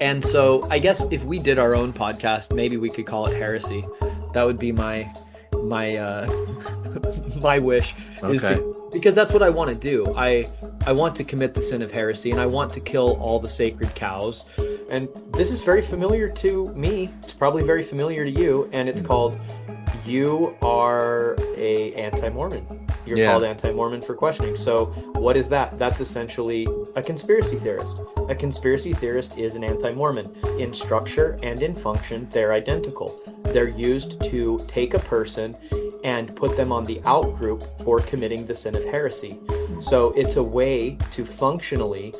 And so I guess if we did our own podcast, maybe we could call it heresy. That would be my my wish, is Okay. to, because that's what I want to do. I want to commit the sin of heresy, and I want to kill all the sacred cows. And this is very familiar to me. It's probably very familiar to you, and it's called you are a anti-Mormon. You're Yeah. called anti-Mormon for questioning. So what is that? That's essentially a conspiracy theorist. A conspiracy theorist is an anti-Mormon. In structure and in function, they're identical. They're used to take a person and put them on the out group for committing the sin of heresy. So it's a way to functionally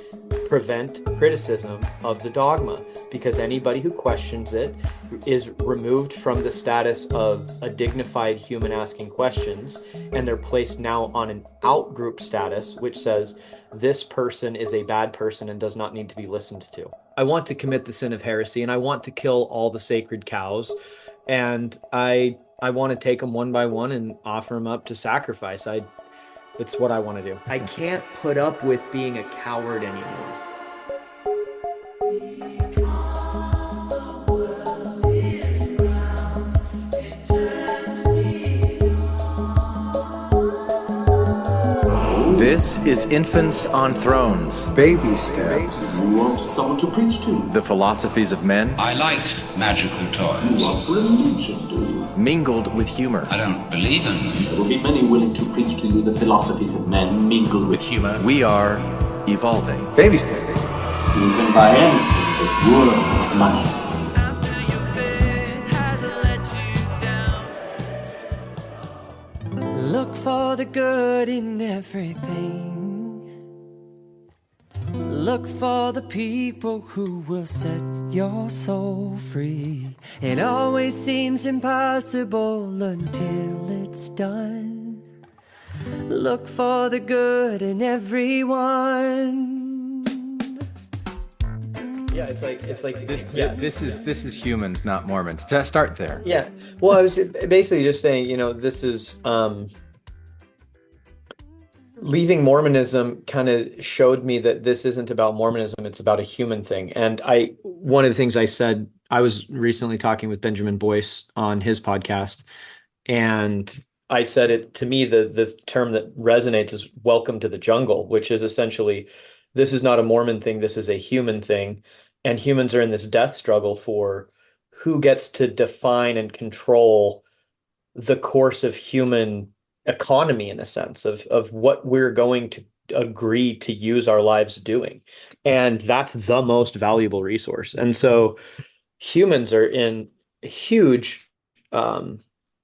prevent criticism of the dogma, because anybody who questions it is removed from the status of a dignified human asking questions, and they're placed now on an out-group status, which says this person is a bad person and does not need to be listened to. I want to commit the sin of heresy, and I want to kill all the sacred cows, and I want to take them one by one and offer them up to sacrifice. It's what I want to do. I can't put up with being a coward anymore. This is Infants on Thrones, Baby steps. You want someone to preach to? the philosophies of men, I like magical You toys. want religion, do you? mingled with humor. I don't believe in them. There will be many willing to preach to you the philosophies of men mingled with humor. We are evolving. Baby steps. You can buy anything in this world of money. Look for the good in everything. Look for the people who will set your soul free. It always seems impossible until it's done. Look for the good in everyone. Yeah, it's like This is humans, not Mormons. Start there. Yeah. Well, I was basically just saying, this is leaving Mormonism kind of showed me that this isn't about Mormonism, it's about a human thing. And one of the things I said, I was recently talking with Benjamin Boyce on his podcast, and I said it to me, the term that resonates is welcome to the jungle, which is essentially, this is not a Mormon thing, this is a human thing. And humans are in this death struggle for who gets to define and control the course of human economy, in a sense of what we're going to agree to use our lives doing. And that's the most valuable resource. And so humans are in huge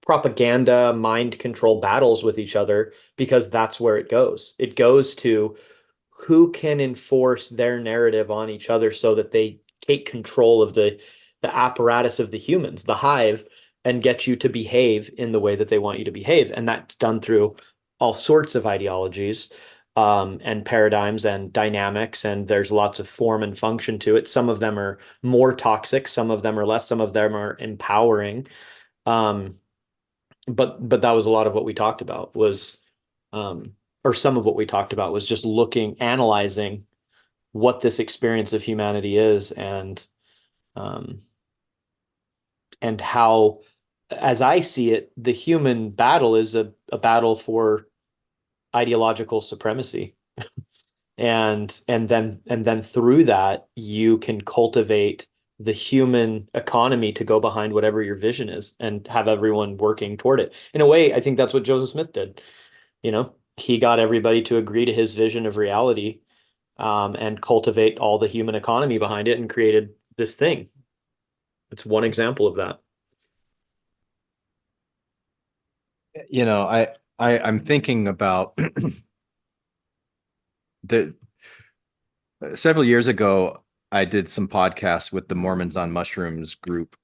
propaganda, mind control battles with each other, because that's where it goes. It goes to who can enforce their narrative on each other so that they take control of the apparatus of the humans, the hive, and get you to behave in the way that they want you to behave. And that's done through all sorts of ideologies and paradigms and dynamics, and there's lots of form and function to it. Some of them are more toxic, some of them are less, some of them are empowering. But that was a lot of what we talked about was or some of what we talked about was just analyzing what this experience of humanity is, and how, as I see it, the human battle is a battle for ideological supremacy. and then through that, you can cultivate the human economy to go behind whatever your vision is and have everyone working toward it. In a way, I think that's what Joseph Smith did. He got everybody to agree to his vision of reality, and cultivate all the human economy behind it, and created this thing. It's one example of that. I'm thinking about the several years ago, I did some podcasts with the Mormons on Mushrooms group,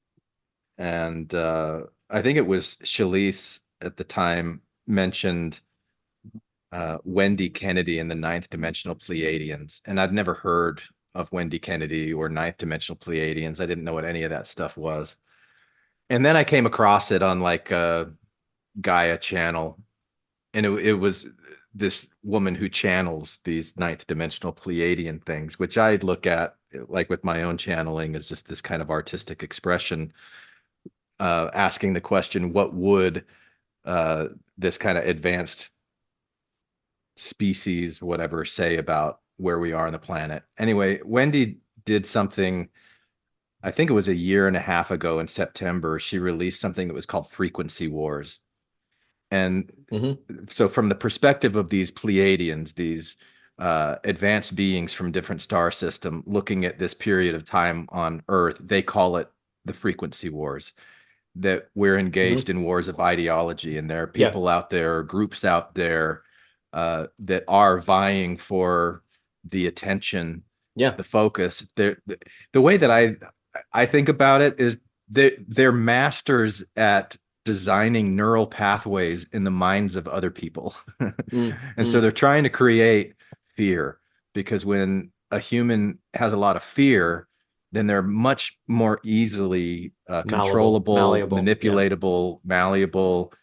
and I think it was Shalise at the time mentioned Wendy Kennedy and the Ninth Dimensional Pleiadians, and I'd never heard of Wendy Kennedy or Ninth Dimensional Pleiadians. I didn't know what any of that stuff was, and then I came across it on like a Gaia channel, and it was this woman who channels these Ninth Dimensional Pleiadian things, which I look at like with my own channeling, is just this kind of artistic expression, asking the question, what would this kind of advanced species, whatever, say about where we are on the planet? Anyway, Wendy did something, I think it was a year and a half ago in September. She released something that was called Frequency Wars. And so from the perspective of these Pleiadians, these advanced beings from different star system looking at this period of time on Earth, they call it the frequency wars, that we're engaged in wars of ideology, and there are people out there, groups out there that are vying for the attention, the focus. The way that I think about it is they're masters at designing neural pathways in the minds of other people. And so they're trying to create fear, because when a human has a lot of fear, then they're much more easily controllable, malleable, manipulatable, malleable.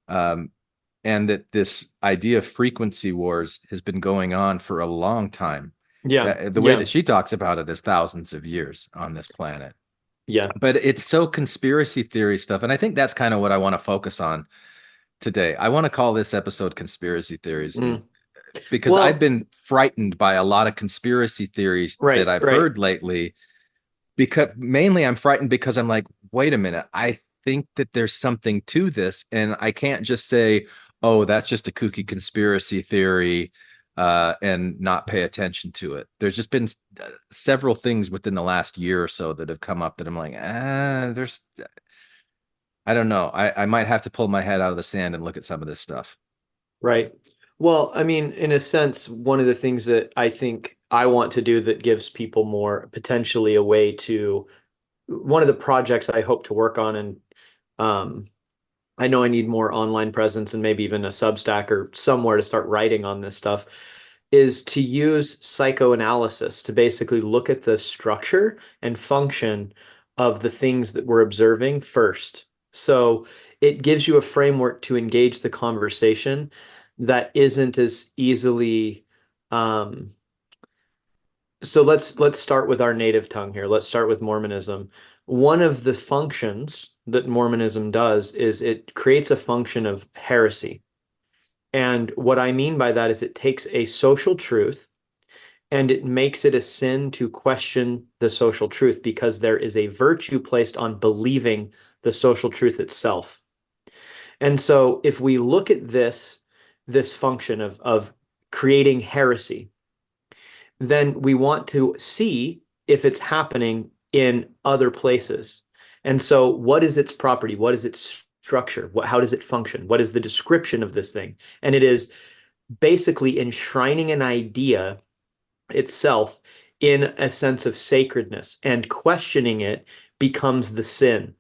And that this idea of frequency wars has been going on for a long time. The way that she talks about it is thousands of years on this planet. But it's so conspiracy theory stuff. And I think that's kind of what I want to focus on today. I want to call this episode Conspiracy Theories, because I've been frightened by a lot of conspiracy theories that I've heard lately. Because mainly I'm frightened because I'm like, wait a minute, I think that there's something to this. And I can't just say, oh, that's just a kooky conspiracy theory, and not pay attention to it. There's just been several things within the last year or so that have come up that I'm like, I don't know. I might have to pull my head out of the sand and look at some of this stuff. Right. Well, I mean, in a sense, one of the things that I think I want to do that gives people more potentially a way to, one of the projects I hope to work on, and I know I need more online presence and maybe even a Substack or somewhere to start writing on this stuff, is to use psychoanalysis to basically look at the structure and function of the things that we're observing first. So it gives you a framework to engage the conversation that isn't as easily. So let's start with our native tongue here. Let's start with Mormonism. One of the functions that Mormonism does is it creates a function of heresy. And what I mean by that is it takes a social truth and it makes it a sin to question the social truth, because there is a virtue placed on believing the social truth itself. And so if we look at this function of creating heresy, then we want to see if it's happening in other places. And so what is its property? What is its structure? How does it function? What is the description of this thing? And it is basically enshrining an idea itself in a sense of sacredness, and questioning it becomes the sin.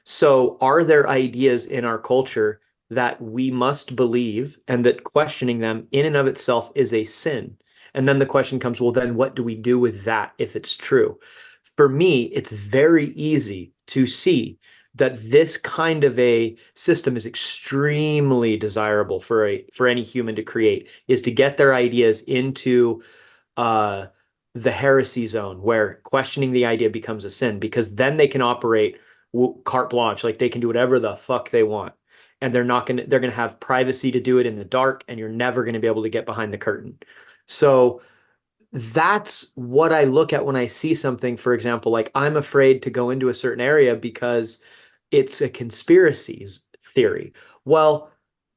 So are there ideas in our culture that we must believe, and that questioning them in and of itself is a sin? And then the question comes, well, then what do we do with that if it's true? For me, it's very easy to see that this kind of a system is extremely desirable for any human to create, is to get their ideas into the heresy zone, where questioning the idea becomes a sin, because then they can operate carte blanche, like they can do whatever the fuck they want. And they're going to have privacy to do it in the dark, and you're never going to be able to get behind the curtain. So that's what I look at when I see something. For example, like I'm afraid to go into a certain area because it's a conspiracy theory. Well,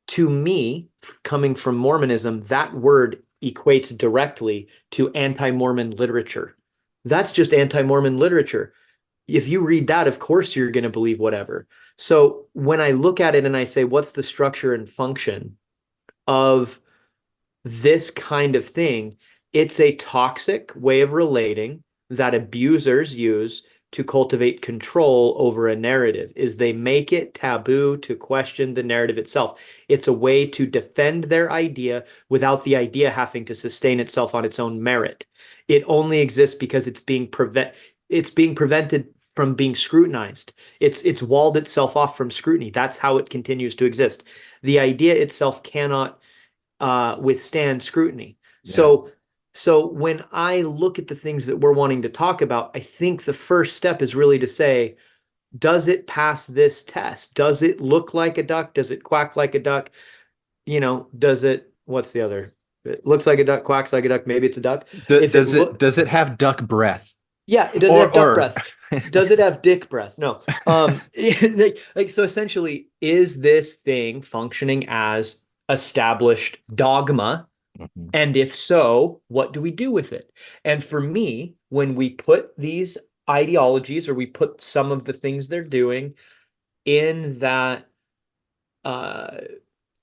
to me, coming from Mormonism, that word equates directly to anti-Mormon literature. That's just anti-Mormon literature. If you read that, of course, you're going to believe whatever. So when I look at it and I say, what's the structure and function of this kind of thing? It's a toxic way of relating that abusers use to cultivate control over a narrative. Is they make it taboo to question the narrative itself. It's a way to defend their idea without the idea having to sustain itself on its own merit. It only exists because it's being prevented from being scrutinized. It's walled itself off from scrutiny. That's how it continues to exist. The idea itself cannot withstand scrutiny. Yeah. So So when I look at the things that we're wanting to talk about, I think the first step is really to say, does it pass this test? Does it look like a duck? Does it quack like a duck? Does it, what's the other? It looks like a duck, quacks like a duck. Maybe it's a duck. If it look, Does it have duck breath? yeah, it doesn't have duck breath. Does it have dick breath? No. So essentially, is this thing functioning as established dogma? Mhm. And if so, what do we do with it? And for me, when we put these ideologies, or we put some of the things they're doing in that,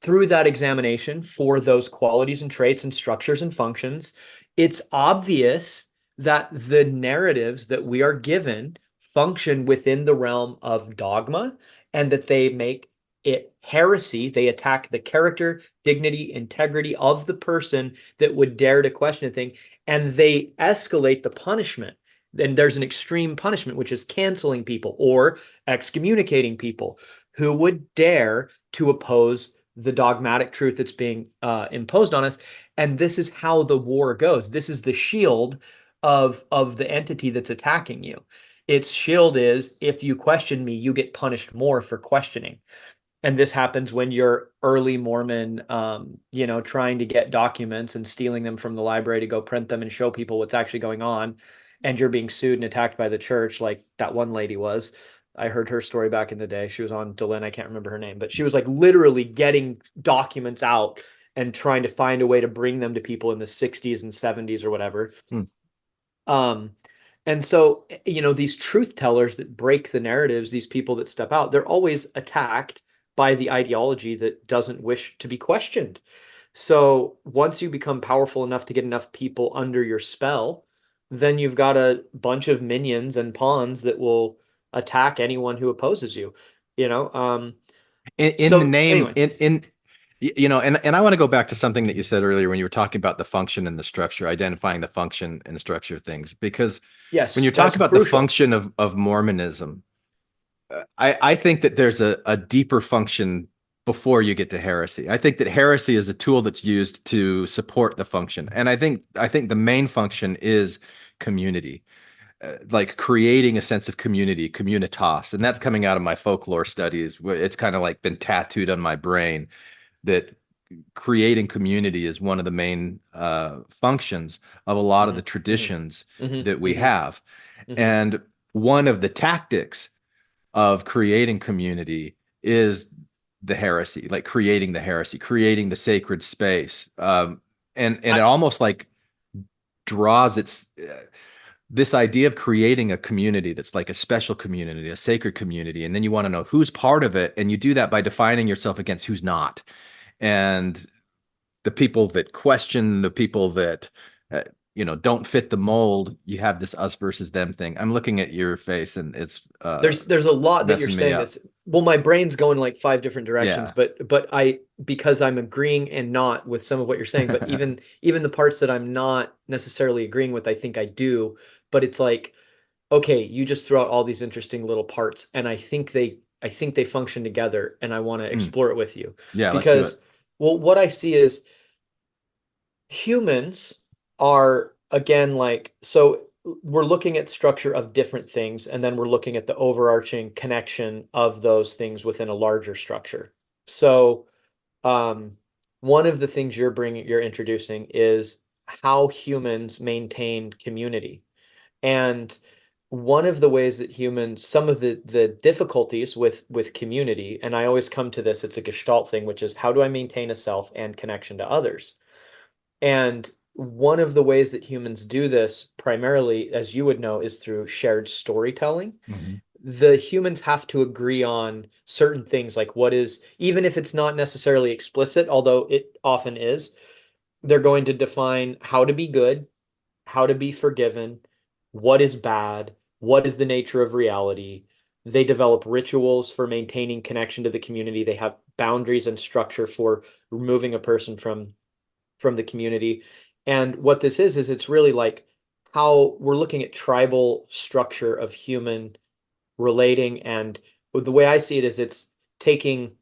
through that examination for those qualities and traits and structures and functions, it's obvious that the narratives that we are given function within the realm of dogma, and that they make it heresy. They attack the character, dignity, integrity of the person that would dare to question a thing, and they escalate the punishment. Then there's an extreme punishment, which is canceling people or excommunicating people who would dare to oppose the dogmatic truth that's being imposed on us. And this is how the war goes. This is the shield of the entity that's attacking you. Its shield is, if you question me, you get punished more for questioning. And this happens when you're early Mormon, trying to get documents and stealing them from the library to go print them and show people what's actually going on. And you're being sued and attacked by the church, like that one lady was. I heard her story back in the day. She was on Delin. I can't remember her name, but she was like literally getting documents out and trying to find a way to bring them to people in the 60s and 70s or whatever. Um, and so, these truth tellers that break the narratives, these people that step out, they're always attacked by the ideology that doesn't wish to be questioned. So once you become powerful enough to get enough people under your spell, then you've got a bunch of minions and pawns that will attack anyone who opposes you. In the So name, anyway, and I want to go back to something that you said earlier when you were talking about the function and the structure, identifying the function and structure of things. Because yes, when you talk that's about the crucial. function of Mormonism, I think that there's a deeper function before you get to heresy. I think that heresy is a tool that's used to support the function. And I think the main function is community. Like creating a sense of community, communitas. And that's coming out of my folklore studies. It's kind of like been tattooed on my brain that creating community is one of the main functions of a lot of the traditions that we have. And one of the tactics of creating community is the heresy, like creating the heresy, creating the sacred space. And it almost like draws this idea of creating a community that's like a special community, a sacred community. And then you want to know who's part of it. And you do that by defining yourself against who's not. And the people that question, the people that, don't fit the mold, you have this us versus them thing. I'm looking at your face and it's, there's a lot that you're messing me saying up. that's, well, my brain's going like 5 different directions, Yeah. but because I'm agreeing and not with some of what you're saying, but even the parts that I'm not necessarily agreeing with, I think I do. But it's like, okay, you just throw out all these interesting little parts, and I think they function together, and I want to explore it with you. Yeah, let's do Because, it. well, what I see is humans are, again, like, so we're looking at structure of different things, and then we're looking at the overarching connection of those things within a larger structure. So one of the things you're introducing is how humans maintain community. And one of the ways that humans, some of the difficulties with community, and I always come to this, it's a Gestalt thing, which is how do I maintain a self and connection to others? And one of the ways that humans do this primarily, as you would know, is through shared storytelling. The humans have to agree on certain things, like what is, even if it's not necessarily explicit, although it often is, they're going to define how to be good, how to be forgiven, what is bad, what is the nature of reality. They develop rituals for maintaining connection to the community. They have boundaries and structure for removing a person from the community. And what this is it's really like how we're looking at tribal structure of human relating. And the way I see it is it's taking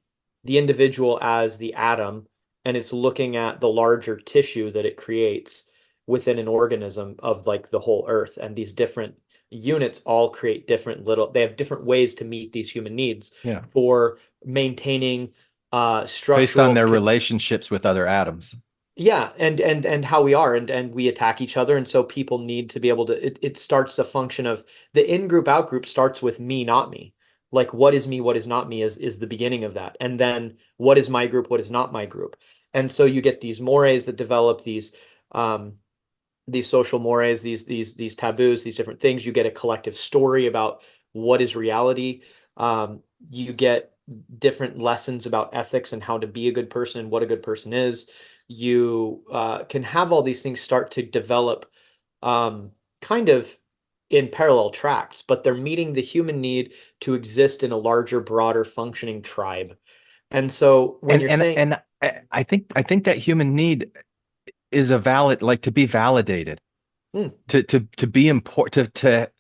the individual as the atom, and it's looking at the larger tissue that it creates. within an organism of like the whole earth, and these different units all create different they have different ways to meet these human needs Yeah. for maintaining Based on structural their relationships with other atoms. yeah, and how we are, and we attack each other, and so people need to be able to. It starts a function of the in group out group starts with me, not me. Like what is me, what is not me is the beginning of that, and then what is my group, what is not my group, and so you get these mores that develop these social mores, these taboos, these different things. You get a collective story about what is reality. You get different lessons about ethics and how to be a good person and what a good person is. You can have all these things start to develop kind of in parallel tracks, but they're meeting the human need to exist in a larger, broader functioning tribe. And so when you're saying, And I think that human need is a valid, like, to be validated, to be important, to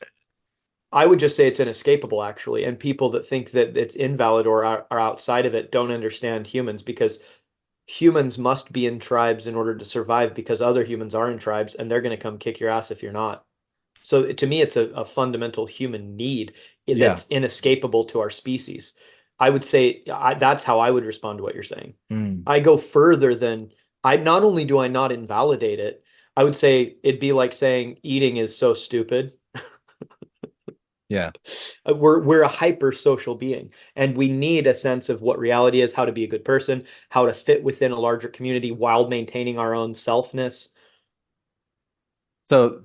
I would just say it's inescapable, actually. And people that think that it's invalid or are outside of it don't understand humans, because humans must be in tribes in order to survive, because other humans are in tribes and they're going to come kick your ass if you're not. So to me, it's a fundamental human need yeah. that's inescapable to our species. I would say that's how I would respond to what you're saying. Mm. I go further than not only do I not invalidate it, I would say it'd be like saying eating is so stupid. Yeah. We're a hyper social being, and we need a sense of what reality is, how to be a good person, how to fit within a larger community while maintaining our own selfness. So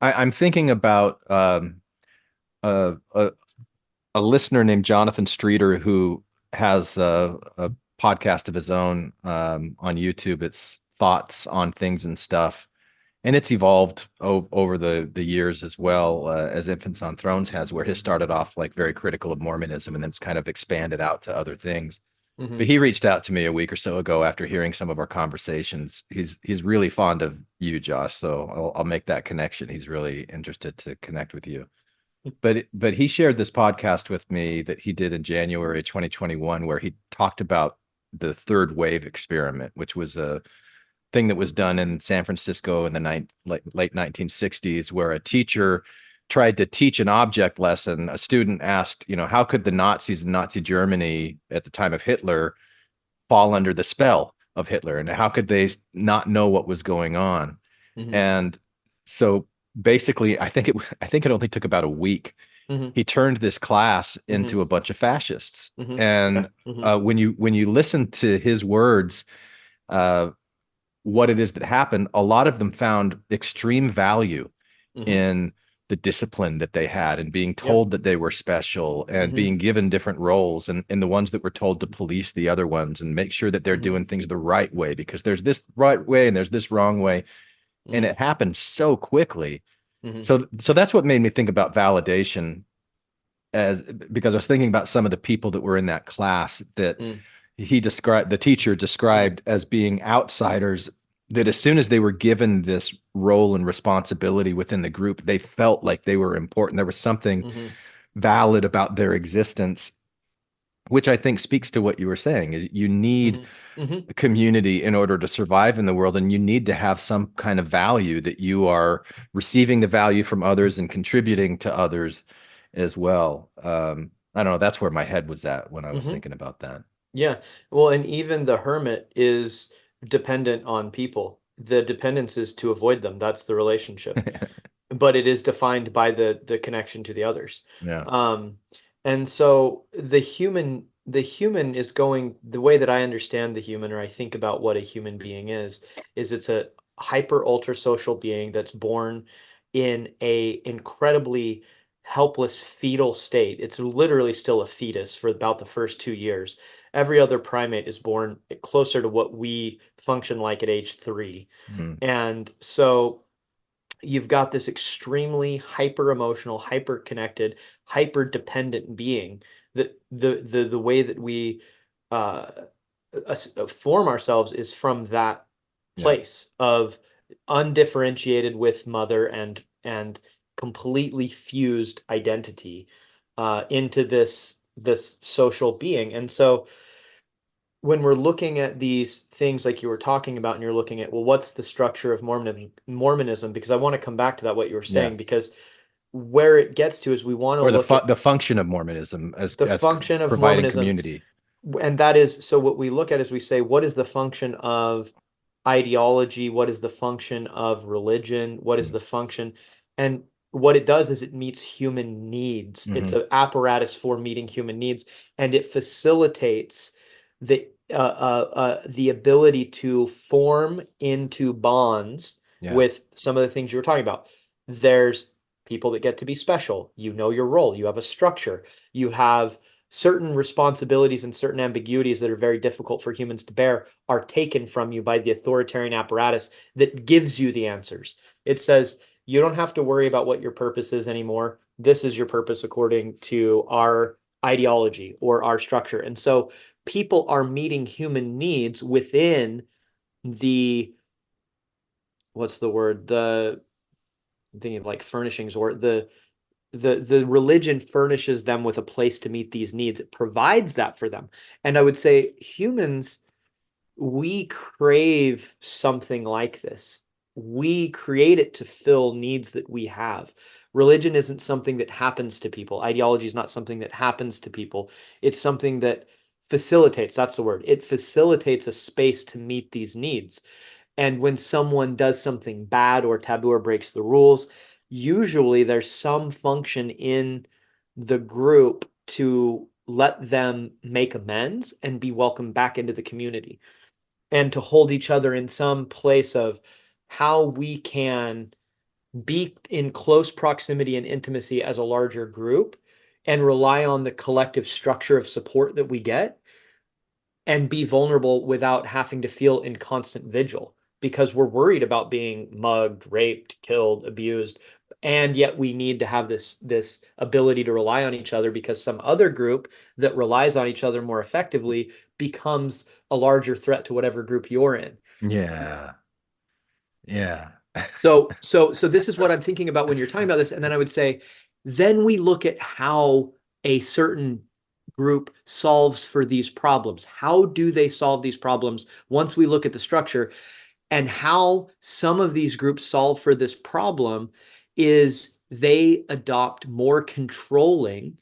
I'm thinking about a, a a listener named Jonathan Streeter who has a podcast of his own on YouTube. It's Thoughts on Things and Stuff, and it's evolved over the years as well, as Infants on Thrones has, where his started off like very critical of Mormonism and then it's kind of expanded out to other things. But he reached out to me a week or so ago after hearing some of our conversations. He's really fond of you, Josh, so I'll make that connection. He's really interested to connect with you. But he shared this podcast with me that he did in January 2021, where he talked about the third wave experiment, which was a thing that was done in San Francisco in the late 1960s, where a teacher tried to teach an object lesson. A student asked, how could the Nazis in Nazi Germany at the time of Hitler fall under the spell of Hitler, and how could they not know what was going on? And so basically, I think it only took about a week. He turned this class into a bunch of fascists. And when you listen to his words, what it is that happened, a lot of them found extreme value in the discipline that they had, and being told that they were special, and being given different roles, and the ones that were told to police the other ones and make sure that they're doing things the right way, because there's this right way and there's this wrong way. And it happened so quickly. So that's what made me think about validation, because I was thinking about some of the people that were in that class that the teacher described as being outsiders, that as soon as they were given this role and responsibility within the group, they felt like they were important. There was something valid about their existence, which I think speaks to what you were saying. You need a community in order to survive in the world, and you need to have some kind of value, that you are receiving the value from others and contributing to others as well. I don't know. That's where my head was at when I was thinking about that. Yeah. Well, and even the hermit is dependent on people. The dependence is to avoid them. That's the relationship. But it is defined by the connection to the others. Yeah. And so the human is going, the way that I understand the human, or I think about what a human being is it's a hyper ultra social being that's born in a incredibly helpless fetal state. It's literally still a fetus for about the first 2 years. Every other primate is born closer to what we function like at age 3. And so you've got this extremely hyper emotional, hyper connected, hyper dependent being, that the way that we form ourselves is from that place of undifferentiated with mother and completely fused identity into this social being. And so when we're looking at these things like you were talking about, and you're looking at, well, what's the structure of Mormonism? Because I want to come back to that, what you were saying, because where it gets to is we want to Or look at the function of Mormonism as the function of providing Mormonism. community. And that is, so what we look at is we say, what is the function of ideology? What is the function of religion? What is the function? And what it does is it meets human needs. It's an apparatus for meeting human needs, and it facilitates the ability to form into bonds with some of the things you were talking about. There's people that get to be special. You know your role. You have a structure. You have certain responsibilities and certain ambiguities that are very difficult for humans to bear are taken from you by the authoritarian apparatus that gives you the answers. It says, you don't have to worry about what your purpose is anymore. This is your purpose according to our ideology or our structure. And so people are meeting human needs within the, what's the word? I'm thinking of like furnishings, or the religion furnishes them with a place to meet these needs. It provides that for them. And I would say humans, we crave something like this. We create it to fill needs that we have. Religion isn't something that happens to people. Ideology is not something that happens to people. It's something that facilitates, that's the word. It facilitates a space to meet these needs. And when someone does something bad or taboo or breaks the rules, usually there's some function in the group to let them make amends and be welcomed back into the community, and to hold each other in some place of how we can be in close proximity and intimacy as a larger group and rely on the collective structure of support that we get, and be vulnerable without having to feel in constant vigil, because we're worried about being mugged, raped, killed, abused. And yet we need to have this ability to rely on each other, because some other group that relies on each other more effectively becomes a larger threat to whatever group you're in. Yeah. So this is what I'm thinking about when you're talking about this. And then I would say, then we look at how a certain group solves for these problems. How do they solve these problems once we look at the structure? And how some of these groups solve for this problem is they adopt more controlling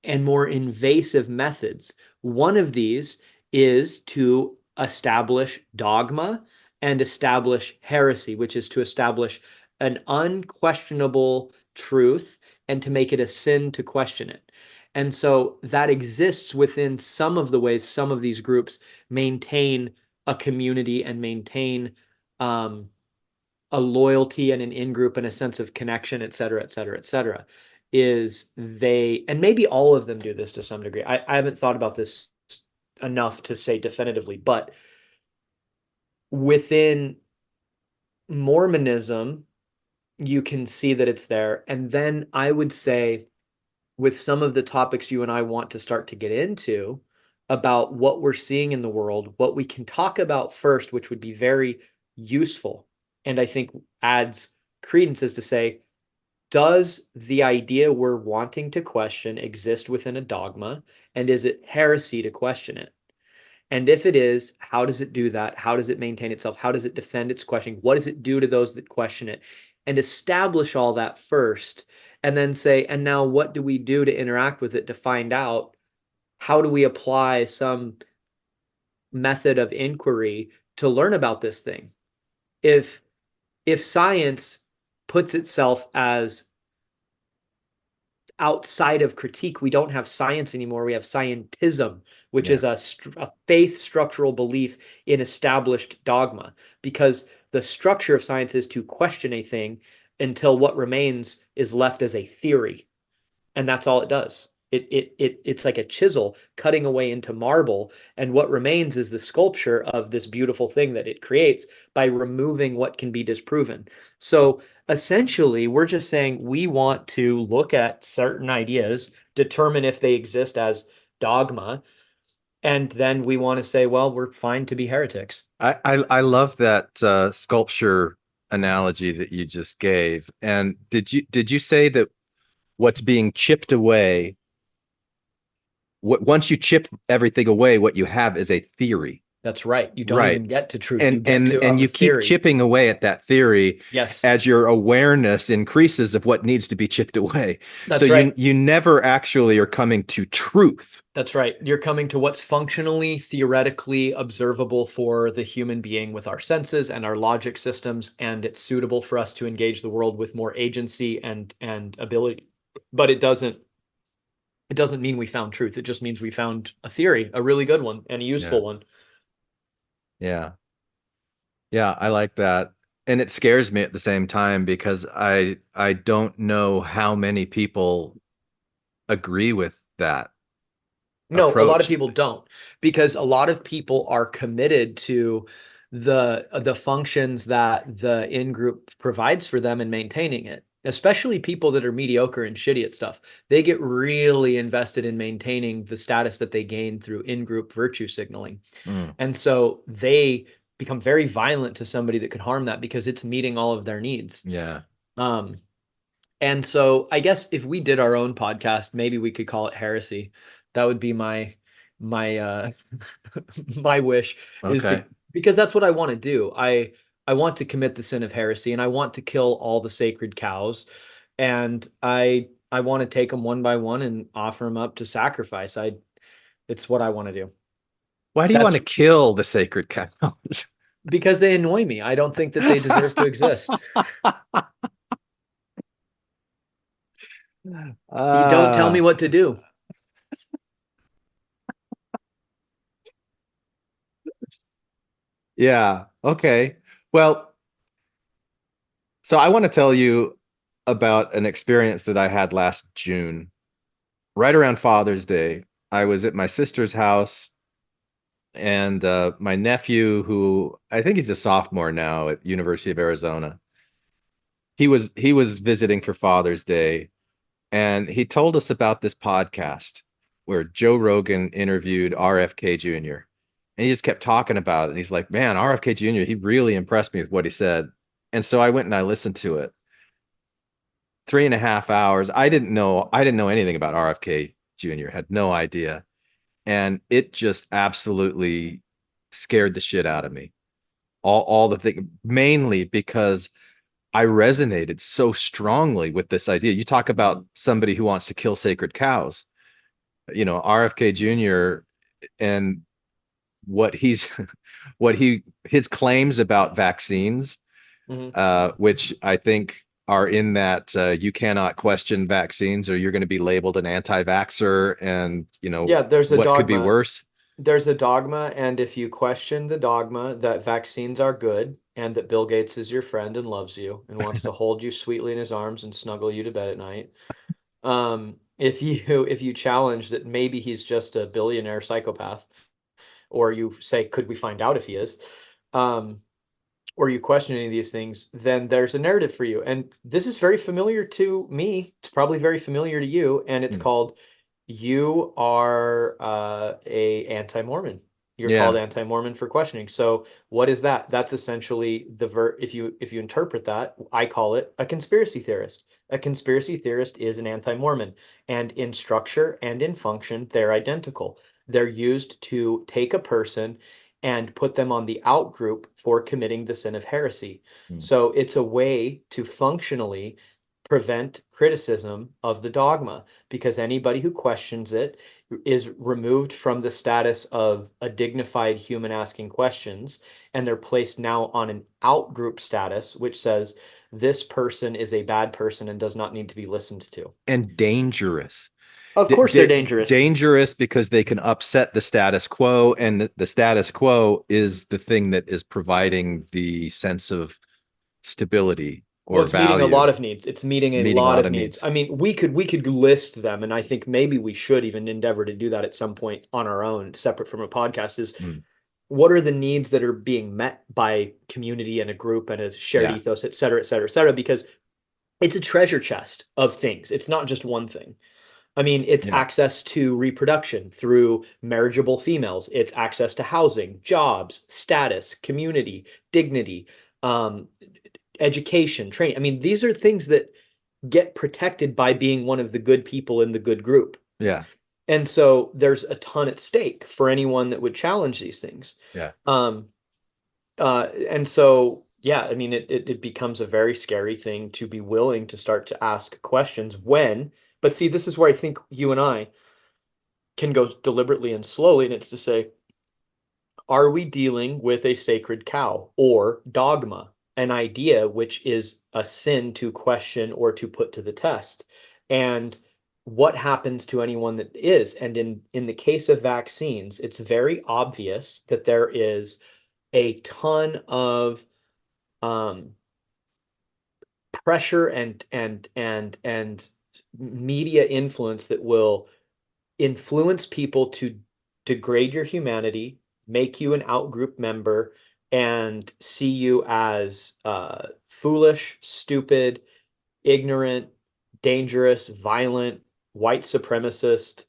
and more invasive methods. One of these is to establish dogma and establish heresy, which is to establish an unquestionable truth and to make it a sin to question it. And so that exists within some of the ways some of these groups maintain a community and maintain a loyalty and an in-group and a sense of connection, et cetera, et cetera, et cetera, is they, and maybe all of them do this to some degree. I haven't thought about this enough to say definitively, but within Mormonism, you can see that it's there. And then I would say, with some of the topics you and I want to start to get into about what we're seeing in the world, what we can talk about first, which would be very useful, and I think adds credence, is to say, does the idea we're wanting to question exist within a dogma? And is it heresy to question it? And if it is, how does it do that? How does it maintain itself? How does it defend its questioning? What does it do to those that question it? And establish all that first, and then say, and now what do we do to interact with it to find out, how do we apply some method of inquiry to learn about this thing? If science puts itself as outside of critique, we don't have science anymore. We have scientism, which is a faith structural belief in established dogma, because the structure of science is to question a thing until what remains is left as a theory. And that's all it does. It's like a chisel cutting away into marble, and what remains is the sculpture of this beautiful thing that it creates by removing what can be disproven. So essentially, we're just saying we want to look at certain ideas, determine if they exist as dogma, and then we want to say, well, we're fine to be heretics. I love that sculpture analogy that you just gave. And did you say that what's being chipped away once you chip everything away, what you have is a theory. That's right. You don't Right. even get to truth. You get And to and a you keep theory. chipping away at that theory Yes, as your awareness increases of what needs to be chipped away. that's So right. you never actually are coming to truth. That's right. You're coming to what's functionally, theoretically observable for the human being with our senses and our logic systems, and it's suitable for us to engage the world with more agency and ability. But it doesn't mean we found truth. It just means we found a theory, a really good one and a useful Yeah. one. Yeah. Yeah, I like that. And it scares me at the same time because I don't know how many people agree with that No, a lot of approach. people don't, because a lot of people are committed to the functions that the in-group provides for them in maintaining it. Especially people that are mediocre and shitty at stuff. They get really invested in maintaining the status that they gain through in-group virtue signaling. Mm, And so they become very violent to somebody that could harm that because it's meeting all of their needs. yeah. Um, and so I guess if we did our own podcast, maybe we could call it heresy. That would be my my wish, is to, Okay. because that's what I want to do. I want to commit the sin of heresy, and I want to kill all the sacred cows, and I want to take them one by one and offer them up to sacrifice. It's what I want to do. Why do you want That's to kill the sacred cows? because they annoy me. I don't think that they deserve to exist. You don't tell me what to do. Yeah. Okay. Well, so I want to tell you about an experience that I had last June, right around Father's Day. I was at my sister's house, and my nephew, who I think he's a sophomore now at University of Arizona, he was visiting for Father's Day, and he told us about this podcast where Joe Rogan interviewed RFK Jr. And he just kept talking about it. And he's like, man, RFK Jr., he really impressed me with what he said. And so I went and I listened to it. 3.5 hours. I didn't know anything about RFK Jr., had no idea. And it just absolutely scared the shit out of me. All the thing, mainly because I resonated so strongly with this idea. You talk about somebody who wants to kill sacred cows, RFK Jr. and what he's his claims about vaccines, Mhm. which I think are in that you cannot question vaccines or you're going to be labeled an anti-vaxxer, and Yeah, there's a what could be dogma. worse. There's a dogma, and if you question the dogma that vaccines are good and that Bill Gates is your friend and loves you and wants to hold you sweetly in his arms and snuggle you to bed at night, if you challenge that maybe he's just a billionaire psychopath, or you say, could we find out if he is, um, or you question any of these things, then there's a narrative for you. And this is very familiar to me. It's probably very familiar to you, and it's Hmm. called, you are a anti-Mormon. You're called Yeah. anti-Mormon for questioning. So what is that? That's essentially if you interpret that, I call it a conspiracy theorist. A conspiracy theorist is an anti-Mormon, and in structure and in function, they're identical. They're used to take a person and put them on the out group for committing the sin of heresy. Hmm. So it's a way to functionally prevent criticism of the dogma, because anybody who questions it is removed from the status of a dignified human asking questions, and they're placed now on an out group status, which says this person is a bad person and does not need to be listened to. And dangerous. Of course, they're dangerous. Dangerous because they can upset the status quo, and the status quo is the thing that is providing the sense of stability Well, or it's meeting a lot value, of needs. It's meeting a meeting a lot lot of of needs. needs. I mean, we could list them, and I think maybe we should even endeavor to do that at some point on our own, separate from a podcast. Is Mm, what are the needs that are being met by community and a group and a shared yeah. ethos, et cetera, et cetera, et cetera? Because it's a treasure chest of things. It's not just one thing. I mean, it's Yeah. access to reproduction through marriageable females. It's access to housing, jobs, status, community, dignity, um, education, training. I mean, these are things that get protected by being one of the good people in the good group. Yeah. And so there's a ton at stake for anyone that would challenge these things. Yeah. And so, yeah, I mean, it becomes a very scary thing to be willing to start to ask questions but see, this is where I think you and I can go deliberately and slowly, and it's to say, are we dealing with a sacred cow or dogma, an idea which is a sin to question or to put to the test? And what happens to anyone that is? And in the case of vaccines, it's very obvious that there is a ton of um, pressure and media influence that will influence people to degrade your humanity, make you an outgroup member, and see you as foolish, stupid, ignorant, dangerous, violent, white supremacist,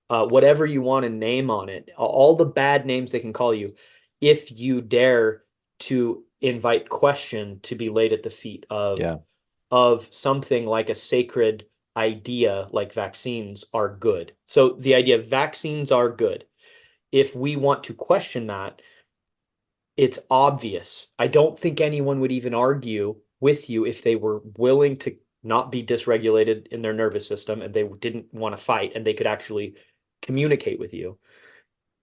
whatever you want to name on it, all the bad names they can call you, if you dare to invite question to be laid at the feet of something like a sacred idea like vaccines are good. So the idea of vaccines are good. If we want to question that, it's obvious. I don't think anyone would even argue with you if they were willing to not be dysregulated in their nervous system and they didn't want to fight and they could actually communicate with you.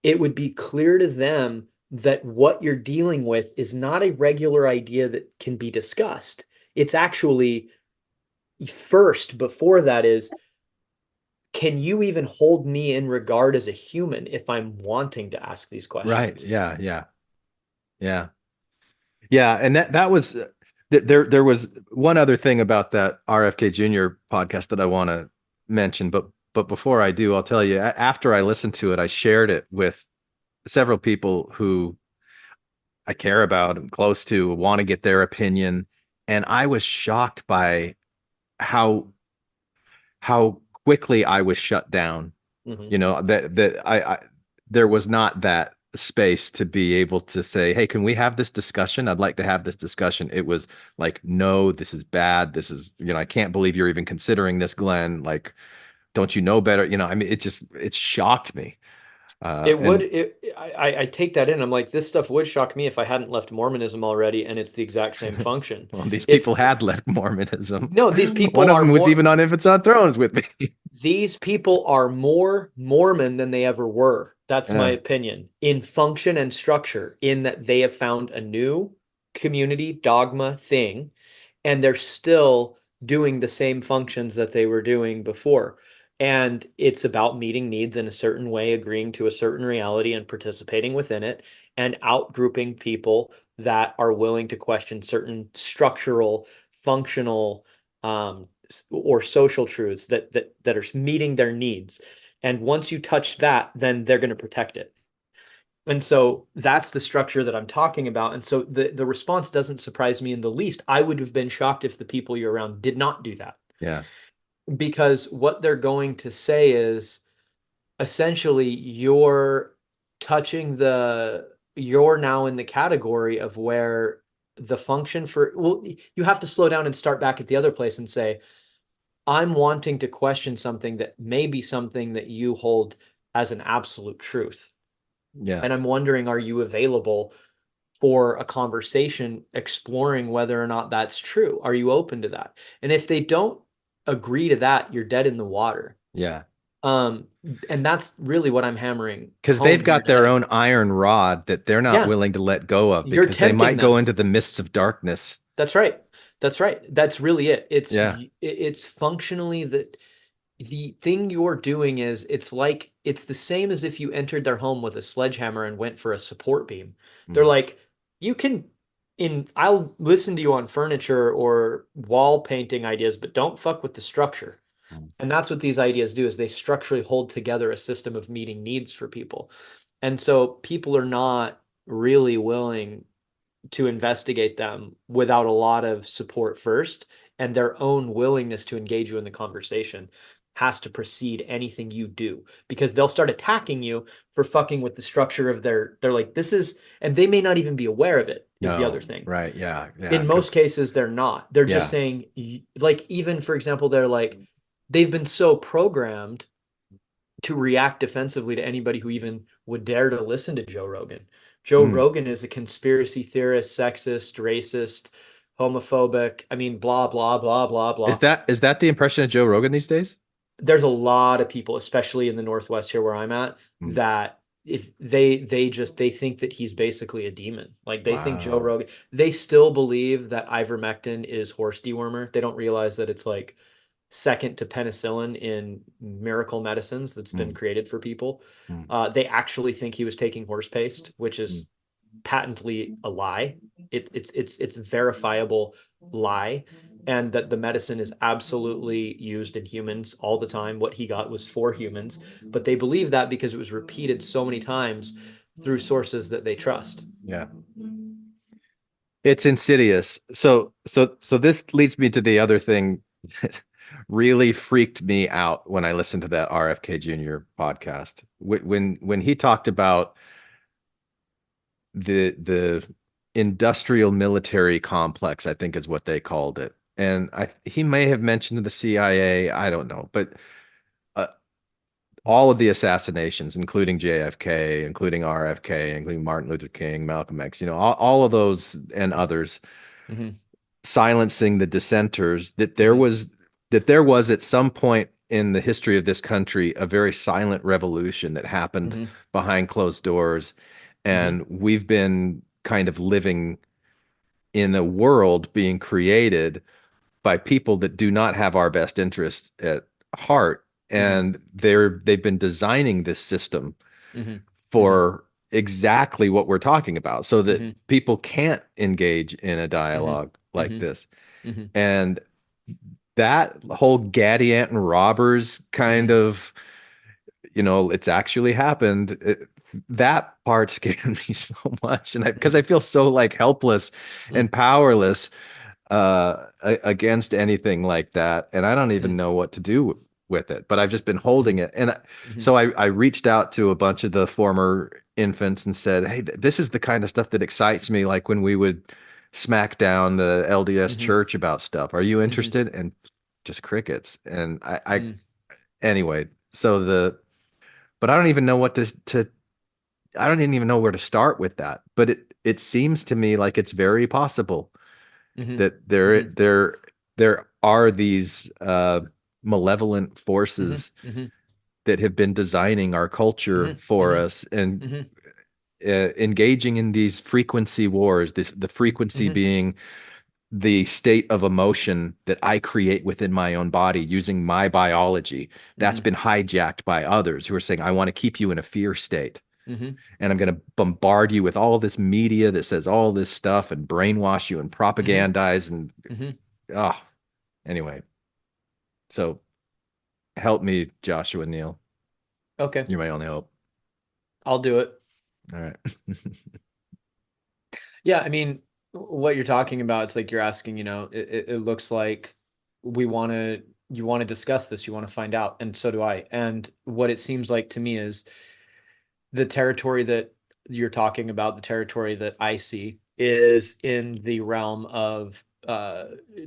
It would be clear to them that what you're dealing with is not a regular idea that can be discussed. It's actually first, before that is, can you even hold me in regard as a human if I'm wanting to ask these questions? Right. Yeah. Yeah. Yeah. Yeah. And that was there was one other thing about that RFK Jr. podcast that I want to mention, but before I do, I'll tell you, after I listened to it, I shared it with several people who I care about and close to, want to get their opinion. And I was shocked by how quickly I was shut down. Mhm. You know, that I there was not that space to be able to say, hey, can we have this discussion? I'd like to have this discussion. It was like, no, this is bad. This is, I can't believe you're even considering this, Glenn. Like, don't you know better? I mean, it shocked me. I take that in. I'm like, this stuff would shock me if I hadn't left Mormonism already, and it's the exact same function. Well, these people had left Mormonism. No, these people One of are them was more, even on Infants on Thrones with me. these people are more Mormon than they ever were. That's my opinion. In function and structure, in that they have found a new community dogma thing, and they're still doing the same functions that they were doing before. And it's about meeting needs in a certain way, agreeing to a certain reality and participating within it, and outgrouping people that are willing to question certain structural, functional, or social truths that are meeting their needs. And once you touch that, then they're going to protect it. And so that's the structure that I'm talking about. And so the response doesn't surprise me in the least. I would have been shocked if the people you're around did not do that. Yeah. Because what they're going to say is essentially you're now in the category of where the function you have to slow down and start back at the other place and say, I'm wanting to question something that may be something that you hold as an absolute truth. Yeah. And I'm wondering, are you available for a conversation exploring whether or not that's true? Are you open to that? And if they don't agree to that, you're dead in the water. Yeah. And that's really what I'm hammering. Because they've got their own iron rod that they're not willing to let go of, because they might go into the mists of darkness. That's right. That's right. That's really it. It's functionally that the thing you're doing is it's the same as if you entered their home with a sledgehammer and went for a support beam. They're like, I'll listen to you on furniture or wall painting ideas, but don't fuck with the structure. And that's what these ideas do, is they structurally hold together a system of meeting needs for people. And so people are not really willing to investigate them without a lot of support first, and their own willingness to engage you in the conversation has to precede anything you do, because they'll start attacking you for fucking with the structure of they're like, this is, and they may not even be aware of it, is the other thing. Right. Yeah. In most cases, they're not. They're just saying, like, even for example, they're like, they've been so programmed to react defensively to anybody who even would dare to listen to Joe Rogan. Joe Mm. Rogan is a conspiracy theorist, sexist, racist, homophobic. I mean, blah, blah, blah, blah, blah. Is that the impression of Joe Rogan these days? There's a lot of people, especially in the Northwest here where I'm at, Mm. that if they think that he's basically a demon. Like they think Joe Wow. Rogan, they still believe that ivermectin is horse dewormer. They don't realize that it's like second to penicillin in miracle medicines that's been created for people. Mm. They actually think he was taking horse paste, which is patently a lie. It's verifiable lie, and that the medicine is absolutely used in humans all the time. What he got was for humans, but they believe that because it was repeated so many times through sources that they trust. Yeah. It's insidious. So this leads me to the other thing that really freaked me out when I listened to that RFK Jr. podcast. When he talked about the industrial military complex, I think is what they called it. And he may have mentioned the CIA, I don't know, but all of the assassinations, including JFK, including RFK, including Martin Luther King, Malcolm X, all of those and others, silencing the dissenters, that there was at some point in the history of this country a very silent revolution that happened behind closed doors. And we've been kind of living in a world being created by people that do not have our best interest at heart. And they've been designing this system for exactly what we're talking about, so that people can't engage in a dialogue like this. And that whole Gadiant and robbers kind of, it's actually happened. That part scared me so much, and because I feel so like helpless and powerless against anything like that, and I don't even know what to do with it. But I've just been holding it, and so I reached out to a bunch of the former infants and said, "Hey, this is the kind of stuff that excites me. Like when we would smack down the LDS church about stuff. Are you interested?" And just crickets. And anyway. So but I don't even know what to. I don't even know where to start with that. But it seems to me like it's very possible that there are these malevolent forces that have been designing our culture for us, and engaging in these frequency wars. The frequency being the state of emotion that I create within my own body using my biology. That's been hijacked by others who are saying, I want to keep you in a fear state. And I'm going to bombard you with all this media that says all this stuff and brainwash you and propagandize and anyway. So help me, Joshua Neal. Okay. You're my only hope. I'll do it. All right. Yeah, I mean, what you're talking about, it's like you're asking, it looks like you want to discuss this, you want to find out, and so do I. And what it seems like to me is the territory that you're talking about, the territory that I see, is in the realm of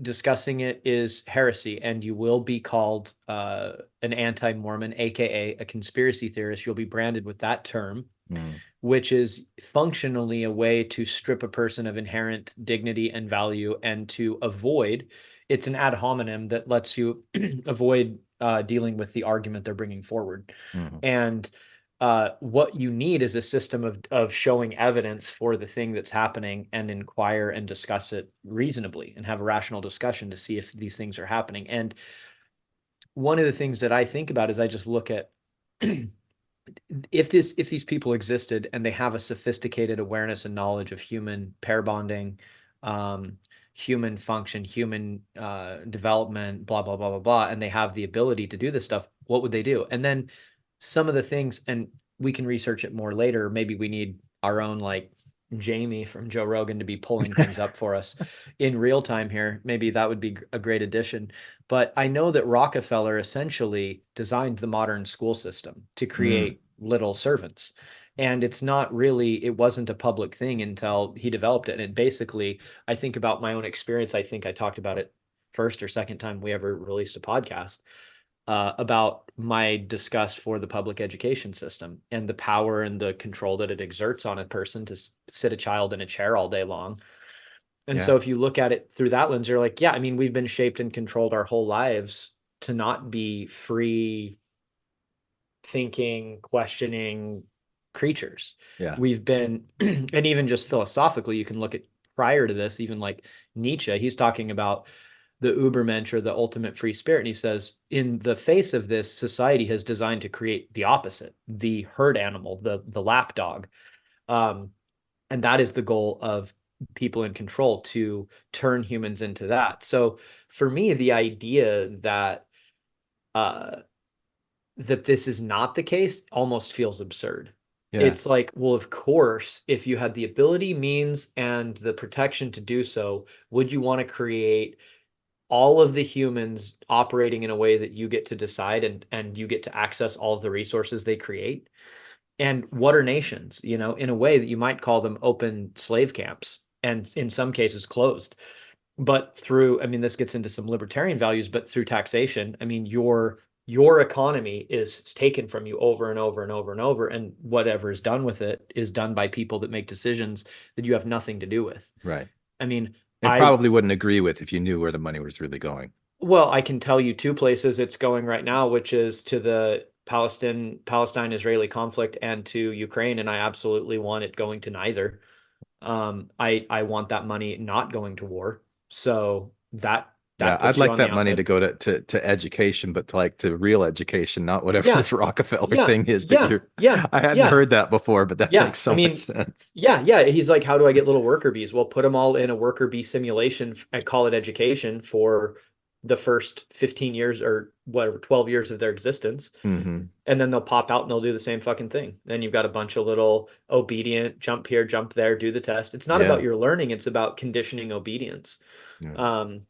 discussing it is heresy, and you will be called an anti-Mormon, aka a conspiracy theorist. You'll be branded with that term, which is functionally a way to strip a person of inherent dignity and value, and to avoid, it's an ad hominem that lets you avoid dealing with the argument they're bringing forward. And what you need is a system of showing evidence for the thing that's happening, and inquire and discuss it reasonably and have a rational discussion to see if these things are happening. And one of the things that I think about is I just look at if these people existed and they have a sophisticated awareness and knowledge of human pair bonding, human function, human development, blah, blah, blah, blah, blah, and they have the ability to do this stuff, what would they do? And then some of the things, and we can research it more later, maybe we need our own like Jamie from Joe Rogan to be pulling things up for us in real time here. Maybe that would be a great addition. But I know that Rockefeller essentially designed the modern school system to create little servants. And it's not really, it wasn't a public thing until he developed it. And it basically, I think about my own experience. I think I talked about it first or second time we ever released a podcast. about my disgust for the public education system and the power and the control that it exerts on a person to sit a child in a chair all day long. And so if you look at it through that lens, you're like, yeah, I mean, we've been shaped and controlled our whole lives to not be free thinking, questioning creatures. Yeah. We've been, and even just philosophically, you can look at prior to this, even like Nietzsche, he's talking about the Ubermensch, or the ultimate free spirit. And he says, in the face of this, society has designed to create the opposite, the herd animal, the lap dog. And that is the goal of people in control, to turn humans into that. So for me, the idea that that this is not the case almost feels absurd. Yeah. It's like, well, of course, if you had the ability, means, and the protection to do so, would you want to create all of the humans operating in a way that you get to decide, and you get to access all of the resources they create? And what are nations? You know, in a way that you might call them open slave camps, and in some cases closed. But through, I mean, this gets into some libertarian values, but through taxation, I mean, your economy is taken from you over and over and over and over, and whatever is done with it is done by people that make decisions that you have nothing to do with. Right. I mean, And probably wouldn't agree with if you knew where the money was really going. well, I can tell you two places it's going right now, which is to the Palestine-Israeli conflict and to Ukraine, and I absolutely want it going to neither. I want that money not going to war. So that Yeah, puts I'd you like on the that money to outside. go to education, but to real education, not whatever Yeah, this Rockefeller yeah, thing is that yeah, you're. yeah, I hadn't yeah, heard that before, but that yeah. makes I so much mean, sense. yeah. He's like, how do I get little worker bees? Well, put them all in a worker bee simulation and call it education for the first 15 years or whatever, 12 years of their existence. Hmm. And then they'll pop out and they'll do the same fucking thing. Then you've got a bunch of little obedient, jump here, jump there, do the test. It's not Yeah. about your learning, it's about conditioning obedience. Yeah. Um,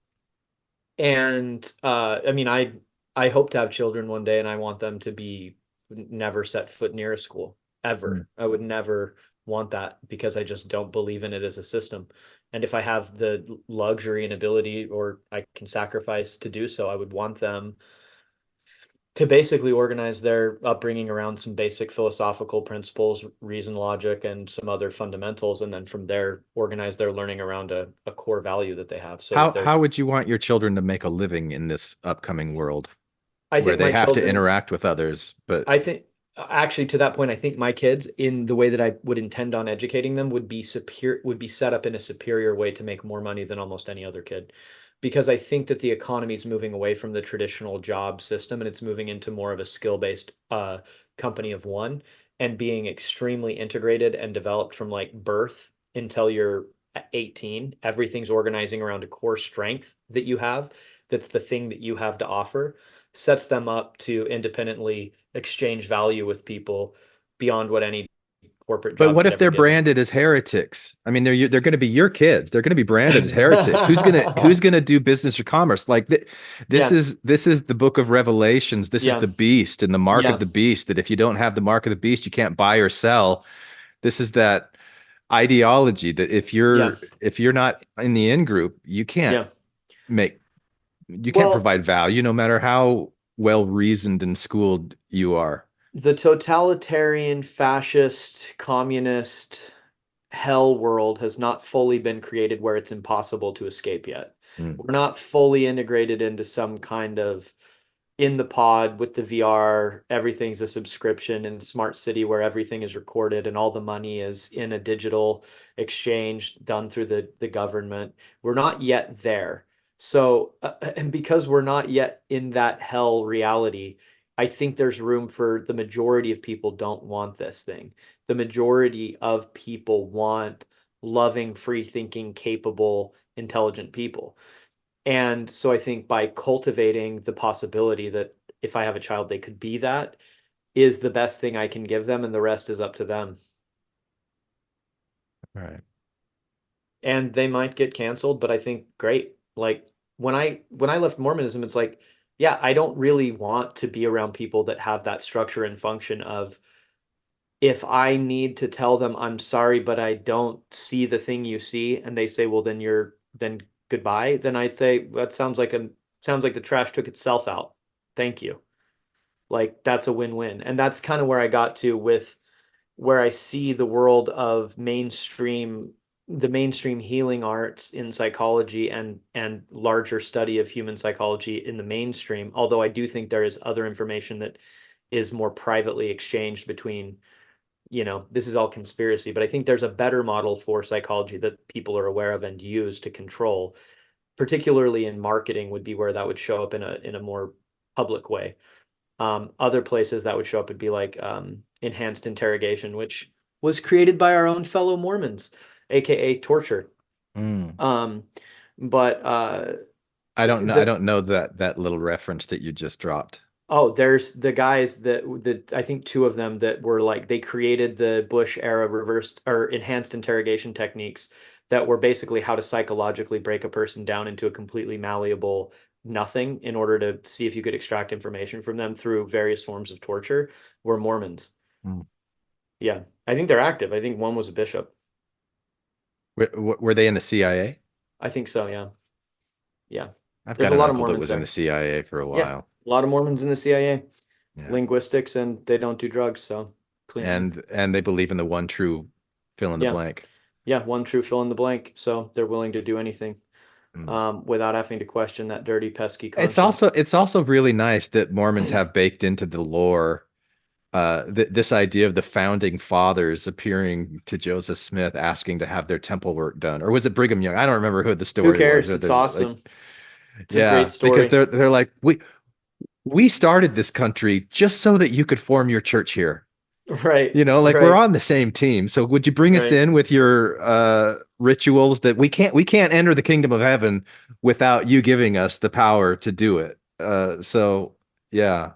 and I mean, I hope to have children one day, and I want them to be never set foot near a school Mm. ever. I would never want that, because I just don't believe in it as a system. And if I have the luxury and ability, or I can sacrifice to do so, I would want them to basically organize their upbringing around some basic philosophical principles, reason, logic, and some other fundamentals. And then from there, organize their learning around a core value that they have, so that they're, How would you want your children to make a living in this upcoming world I where think they my have to children, interact with others? But I think actually, to that point, I think my kids, in the way that I would intend on educating them, would be set up in a superior way to make more money than almost any other kid. Because I think that the economy is moving away from the traditional job system, and it's moving into more of a skill-based company of one, and being extremely integrated and developed from like birth until you're 18. Everything's organizing around a core strength that you have. That's the thing that you have to offer, sets them up to independently exchange value with people beyond what any corporate But job what could if ever they're give them. branded as heretics? I mean, they're going to be your kids. They're going to be branded as heretics. Who's gonna do business or commerce? Like Yeah, this is the book of Revelations. This is yeah, the beast and the mark of yeah, the beast. That if you don't have the mark of the beast, you can't buy or sell. This is that ideology that yeah, if you're not in the in group, yeah. make you can't Well, provide value, no matter how well reasoned and schooled you are. the totalitarian, fascist, communist hell world has not fully been created where it's impossible to escape yet. Mm. We're not fully integrated into some kind of in the pod with the VR, everything's a subscription, in smart city where everything is recorded and all the money is in a digital exchange done through the government. We're not yet there. So, and because we're not yet in that hell reality, I think there's room for the majority of people don't want this thing. The majority of people want loving, free thinking, capable, intelligent people. And so I think by cultivating the possibility that if I have a child, they could be that, is the best thing I can give them, and the rest is up to them. All right. And they might get canceled, but I think great. Like when I left Mormonism, it's like, yeah, I don't really want to be around people that have that structure and function of, if I need to tell them I'm sorry, but I don't see the thing you see, and they say, well, then goodbye, then I'd say that sounds like the trash took itself out. Thank you. Like that's a win-win. And that's kind of where I got to with where I see the world of the mainstream healing arts in psychology and larger study of human psychology in the mainstream. Although I do think there is other information that is more privately exchanged between, this is all conspiracy, but I think there's a better model for psychology that people are aware of and use to control, particularly in marketing would be where that would show up in a more public way. Other places that would show up would be like enhanced interrogation, which was created by our own fellow Mormons, aka torture. Mm. But I don't know. I don't know that little reference that you just dropped. Oh, there's the guys that I think two of them that were like they created the Bush era reversed or enhanced interrogation techniques that were basically how to psychologically break a person down into a completely malleable nothing in order to see if you could extract information from them through various forms of torture were Mormons. Mm. Yeah, I think they're active. I think one was a bishop. Were they in the CIA? I think so, yeah. Yeah. I've There's got a an lot of uncle that Mormons was in there. the CIA for a Yeah, while. a lot of Mormons in the CIA. Yeah. Linguistics, and they don't do drugs, so clean. And they believe in the one true fill in the Yeah. blank. Yeah, one true fill in the blank. So they're willing to do anything without having to question that dirty, pesky conscience. It's also really nice that Mormons have baked into the lore this idea of the founding fathers appearing to Joseph Smith asking to have their temple work done. Or was it Brigham Young? I don't remember who the story Who cares? was. It's awesome. It's a Yeah, great story. because they're like, we started this country just so that you could form your church here. Right. Like right. we're on the same team. So would you bring us in with your rituals that we can't enter the kingdom of heaven without you giving us the power to do it. So yeah.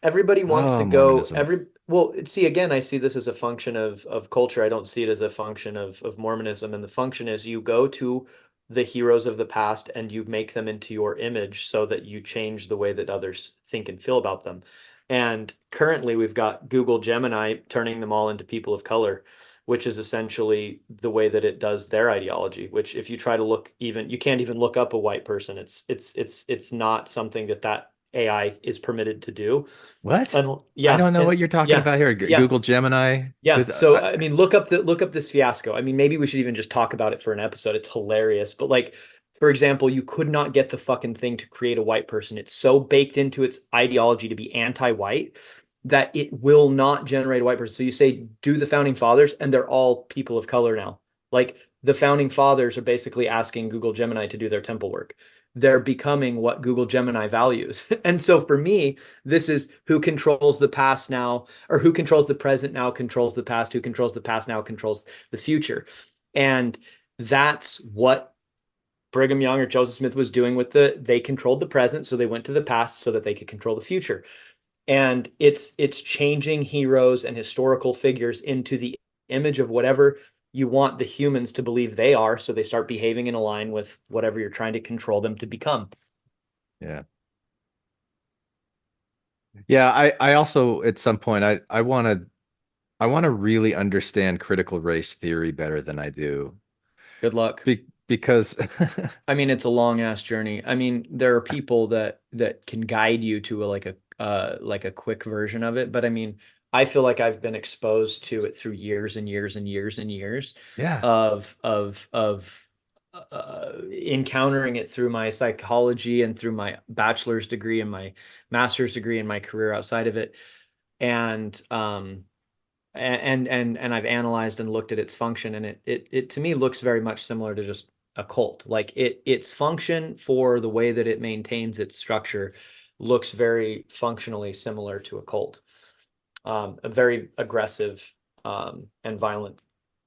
Everybody wants to go Mormonism. well, see, again, I see this as a function of culture. I don't see it as a function of Mormonism. And the function is you go to the heroes of the past and you make them into your image so that you change the way that others think and feel about them. And currently we've got Google Gemini turning them all into people of color, which is essentially the way that it does their ideology, which if you try to look even, you can't even look up a white person. It's not something that AI is permitted to do. What? Yeah. I don't know what you're talking about here. Yeah. Google Gemini. Yeah. So I mean, look up this fiasco. I mean, maybe we should even just talk about it for an episode. It's hilarious. But like, for example, you could not get the fucking thing to create a white person. It's so baked into its ideology to be anti-white that it will not generate a white person. So you say, do the founding fathers, and they're all people of color now. Like the founding fathers are basically asking Google Gemini to do their temple work. They're becoming what Google Gemini values. And so for me, this is who controls the past now, or who controls the present now controls the past, who controls the past now controls the future. And that's what Brigham Young or Joseph Smith was doing with they controlled the present, so they went to the past so that they could control the future. And it's changing heroes and historical figures into the image of whatever you want the humans to believe they are, so they start behaving in a line with whatever you're trying to control them to become. Yeah. Yeah, I also at some point I want to really understand critical race theory better than I do. Good luck. Because I mean, it's a long ass journey. I mean, there are people that can guide you to like a quick version of it, but I mean, I feel like I've been exposed to it through years and years and years and years of encountering it through my psychology and through my bachelor's degree and my master's degree and my career outside of it. And I've analyzed and looked at its function, and it to me looks very much similar to just a cult. Like its function for the way that it maintains its structure looks very functionally similar to a cult. A very aggressive and violent.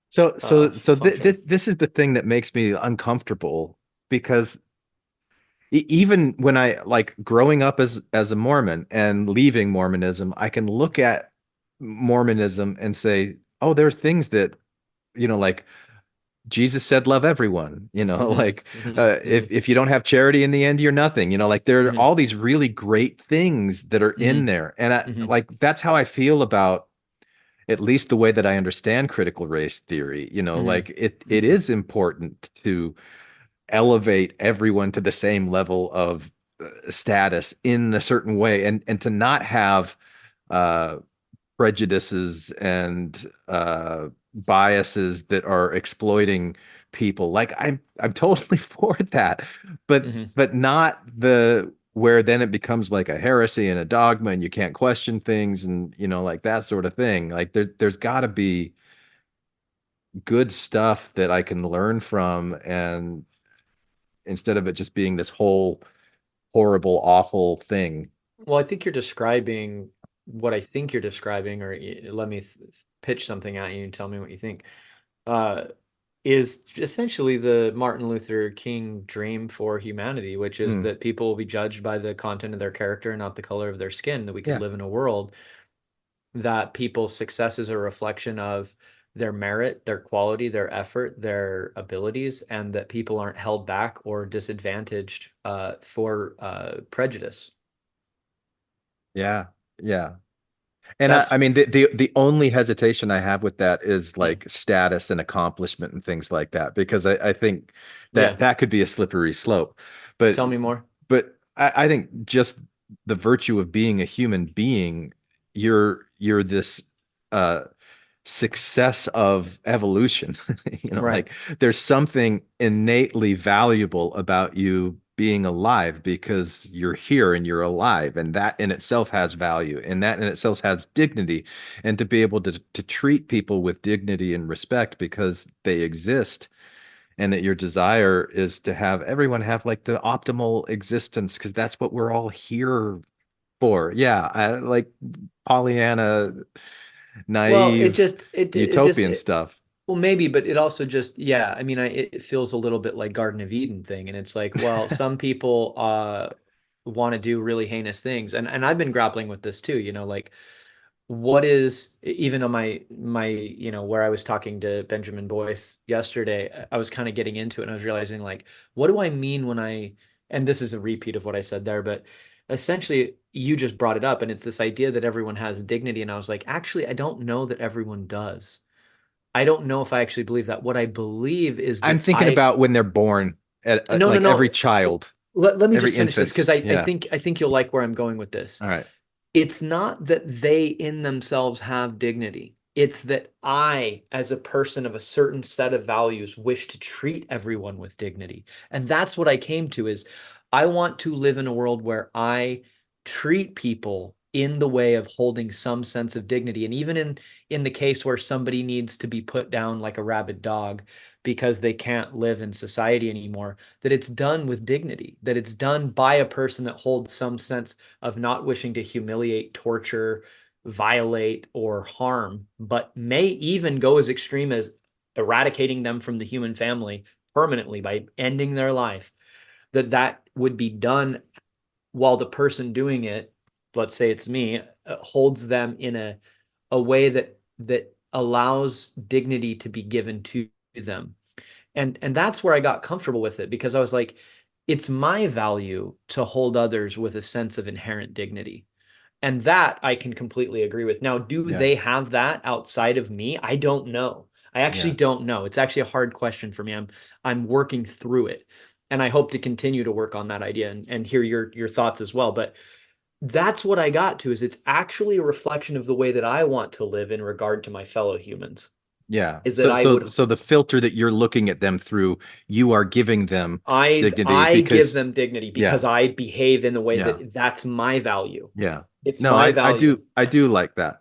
So this is the thing that makes me uncomfortable, because even when I like growing up as a Mormon and leaving Mormonism, I can look at Mormonism and say, oh, there are things that, like Jesus said, love everyone, if you don't have charity in the end, you're nothing, like there are all these really great things that are in there. And like, that's how I feel about at least the way that I understand critical race theory, like it is important to elevate everyone to the same level of status in a certain way, and to not have uh prejudices and biases that are exploiting people. Like I'm totally for that, but Hmm. not the where then it becomes like a heresy and a dogma and you can't question things and like that sort of thing. Like there's got to be good stuff that I can learn from, and instead of it just being this whole horrible awful thing. Well, I think you're describing what I think you're describing, or let me pitch something at you and tell me what you think. Uh, is essentially the Martin Luther King dream for humanity, which is Mm, that people will be judged by the content of their character and not the color of their skin, that we could yeah. live in a world that people's success is a reflection of their merit, their quality, their effort, their abilities, and that people aren't held back or disadvantaged for prejudice. Yeah. Yeah. And I That's mean, the only hesitation I have with that is like status and accomplishment and things like that, because I think yeah. that could be a slippery slope. Tell me more. But I think just the virtue of being a human being, you're this uh success of evolution. Right. Like there's something innately valuable about you being alive because you're here and you're alive, and that in itself has value, and that in itself has dignity, and to be able to treat people with dignity and respect because they exist, and that your desire is to have everyone have like the optimal existence because that's what we're all here for. Yeah, like Pollyanna, Well, naive utopian stuff. well, maybe, but it also just, yeah, I mean, it feels a little bit like Garden of Eden thing. And it's like, well, some people want to do really heinous things. And I've been grappling with this too, like what is, even on my where I was talking to Benjamin Boyce yesterday, I was kind of getting into it and I was realizing like, what do I mean when and this is a repeat of what I said there, but essentially you just brought it up and it's this idea that everyone has dignity. And I was like, actually, I don't know that everyone does. I don't know if I actually believe that. What I believe is I'm that thinking about when they're born, no, no, like every no. child, Let me every just finish this infant. because I Yeah. think I think you'll like where I'm going with this. All right. It's not that they in themselves have dignity. It's that I, as a person of a certain set of values, wish to treat everyone with dignity. And that's what I came to is I want to live in a world where I treat people in the way of holding some sense of dignity. And even in the case where somebody needs to be put down like a rabid dog because they can't live in society anymore, that it's done with dignity, that it's done by a person that holds some sense of not wishing to humiliate, torture, violate, or harm, but may even go as extreme as eradicating them from the human family permanently by ending their life, that would be done while the person doing it, let's say it's me, holds them in a way that allows dignity to be given to them. And that's where I got comfortable with it because I was like, it's my value to hold others with a sense of inherent dignity. And that I can completely agree with. Now, do Yeah. they have that outside of me? I don't know. I actually Yeah. don't know. It's actually a hard question for me. I'm working through it. And I hope to continue to work on that idea and hear your thoughts as well. But that's what I got to is it's actually a reflection of the way that I want to live in regard to my fellow humans. Yeah. Is that So I so would so the filter that you're looking at them through, you are giving them dignity I give because them dignity because yeah. I behave in the way Yeah. that that's my value. Yeah. It's No, my I value. do like that.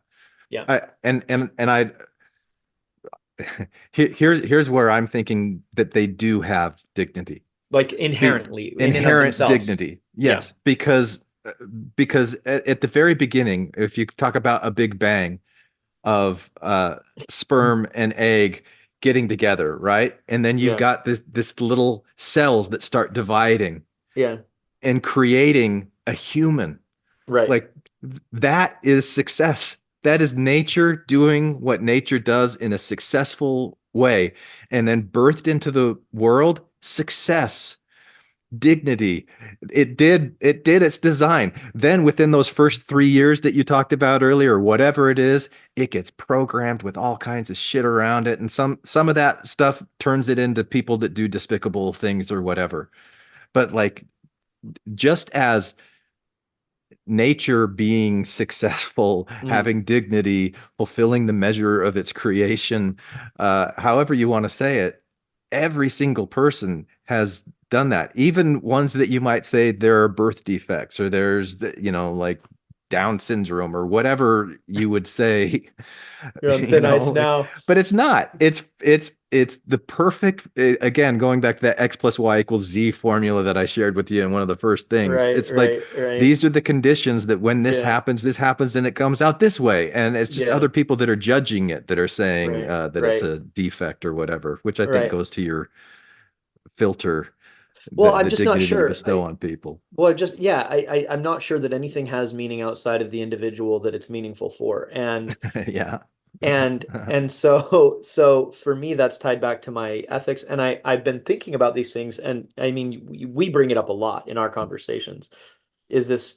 Yeah. I and I here's where I'm thinking that they do have dignity. Like Be inherently in and of inherent themselves. dignity. Yeah. Yes, because at the very beginning, if you talk about a big bang of sperm and egg getting together, right? And then you've Yeah. got this little cells that start dividing Yeah. and creating a human. Right. Like that is success. That is nature doing what nature does in a successful way and then birthed into the world. Success, dignity. It did its design. Then within those first 3 years that you talked about earlier, whatever it is, it gets programmed with all kinds of shit around it. And some of that stuff turns it into people that do despicable things or whatever. But like just as nature being successful, having dignity, fulfilling the measure of its creation, however you want to say it, every single person has done that. Even ones that you might say there are birth defects or there's, like Down syndrome or whatever you would say, You're on thin ice like, now. but it's not. It's the perfect, again, going back to that X plus Y equals Z formula that I shared with you in one of the first things. Right, It's like right. these are the conditions that when this Yeah, happens, and it comes out this way. And it's just yeah, other people that are judging it that are saying right, that it's right, a defect or whatever, which I think right. goes to your filter, Well, I'm the just not dignity you sure. bestow on people. Well, just yeah, I'm not sure that anything has meaning outside of the individual that it's meaningful for. Yeah. And so for me that's tied back to my ethics, and I've been thinking about these things, and I mean we bring it up a lot in our conversations, is this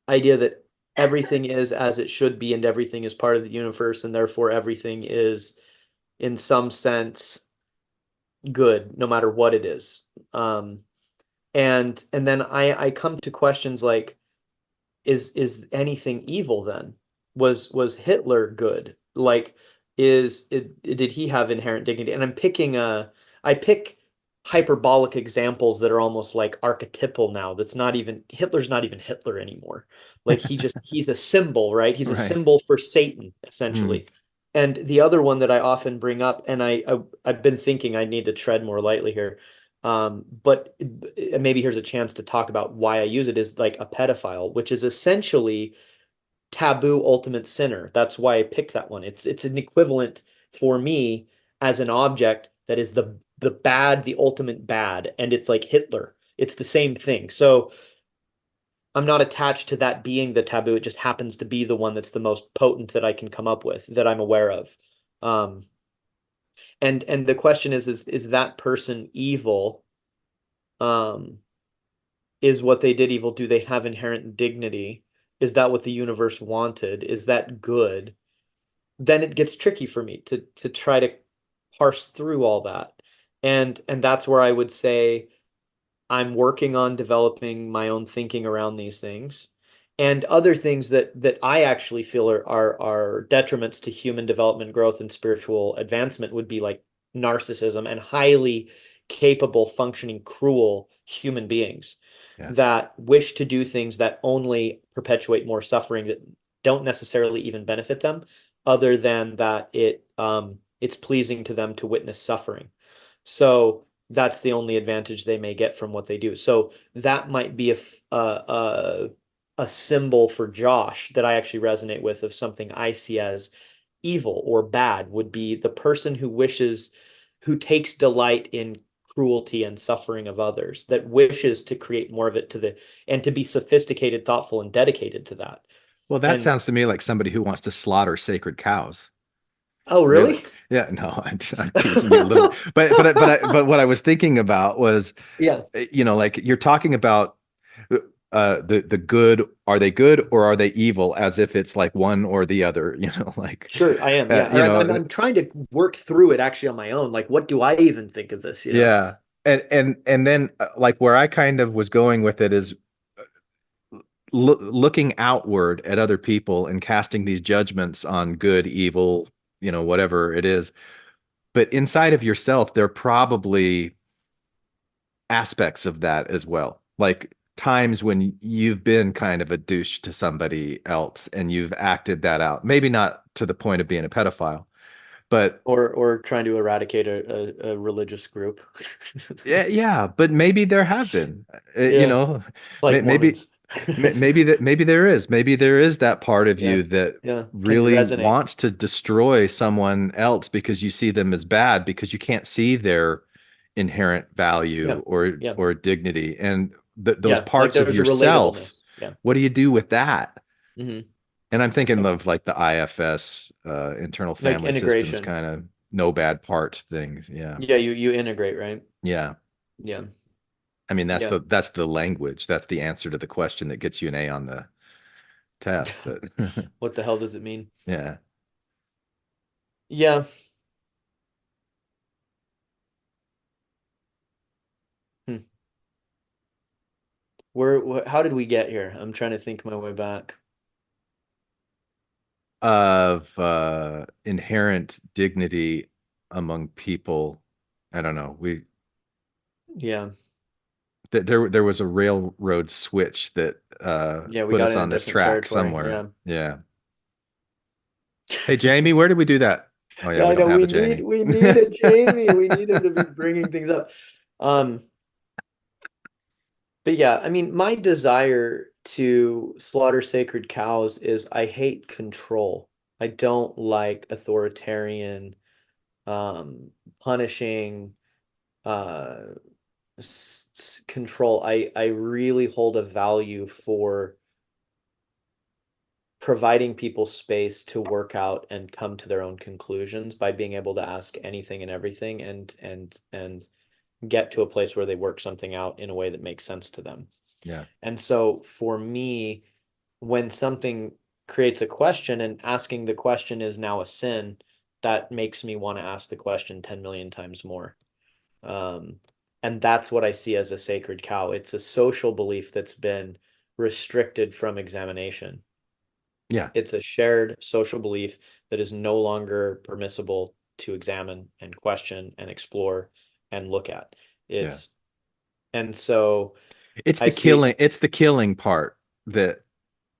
idea that everything is as it should be and everything is part of the universe and therefore everything is in some sense good no matter what it is. And then I come to questions like, is anything evil then? Was Hitler good? Like, did he have inherent dignity? And I pick hyperbolic examples that are almost like archetypal now. That's not even Hitler's not even Hitler anymore. Like he's a symbol, right? He's a Right. symbol for Satan, Mm. essentially. And the other one that I often bring up, and I've been thinking I need to tread more lightly here, but maybe here's a chance to talk about why I use it, is like a pedophile, which is essentially taboo ultimate sinner. That's why I picked that one. It's an equivalent for me as an object that is the bad, the ultimate bad, and it's like Hitler. It's the same thing. So I'm not attached to that being the taboo. It just happens to be the one that's the most potent that I can come up with that I'm aware of. Um, and the question is that person evil? Um, is what they did evil? Do they have inherent dignity? Is that what the universe wanted? Is that good? Then it gets tricky for me to try to parse through all that. And that's where I would say I'm working on developing my own thinking around these things. And other things that I actually feel are detriments to human development, growth, and spiritual advancement would be like narcissism and highly capable, functioning, cruel human beings Yeah. that wish to do things that only perpetuate more suffering, that don't necessarily even benefit them, other than that it's pleasing to them to witness suffering. So that's the only advantage they may get from what they do. So that might be a symbol for Josh that I actually resonate with, of something I see as evil or bad, would be the person who takes delight in cruelty and suffering of others, that wishes to create more of it and to be sophisticated, thoughtful, and dedicated to that. Well, that And sounds to me like somebody who wants to slaughter sacred cows. oh, Really? really? Yeah, no, I'm teasing you a little bit. But what I was thinking about was, Yeah, like you're talking about the good, are they good or are they evil, as if it's like one or the other, like sure, I am. Yeah, or I'm trying to work through it actually on my own. Like, what do I even think of this? yeah. And then like where I kind of was going with it is looking outward at other people and casting these judgments on good, evil, whatever it is. But inside of yourself, there are probably aspects of that as well. Like times when you've been kind of a douche to somebody else and you've acted that out. Maybe not to the point of being a pedophile, but Or trying to eradicate a religious group. yeah, but maybe there have been, Yeah, like maybe Mormons. maybe there is that part of Yeah, you that yeah. Can really resonate. wants to destroy someone else because you see them as bad because you can't see their inherent Yeah, value or yeah, dignity, and those yeah. Like parts of there's a yourself, relatableness. Yeah. what do you do with that? Hmm. And I'm thinking Yep. of like the IFS, internal Like family systems, integration. kind of no bad parts things. Yeah, Yeah, you integrate, right? yeah. Yeah, I mean, yeah. that's the language. That's the answer to the question that gets you an A on the test. But What the hell does it mean? yeah, Yeah. Hmm. How did we get here? I'm trying to think my way back. Of inherent dignity among people. I don't know. Yeah. There was a railroad switch that Yeah, we put got us in a on this different track territory. somewhere. Yeah. Hey, Jamie, where did we do that? Oh yeah, Yeah, we I don't know have a Jamie. we need a Jamie. We need him to be bringing things up. Um, but yeah, I mean, my desire to slaughter sacred cows is I hate control. I don't like authoritarian, punishing, uh, control. I really hold a value for providing people space to work out and come to their own conclusions by being able to ask anything and everything and get to a place where they work something out in a way that makes sense to them. Yeah. And so for me, when something creates a question and asking the question is now a sin, that makes me want to ask the question 10 million times more. And that's what I see as a sacred cow. It's a social belief that's been restricted from examination. Yeah. It's a shared social belief that is no longer permissible to examine and question and explore and look at. It's and so It's I the see, killing part that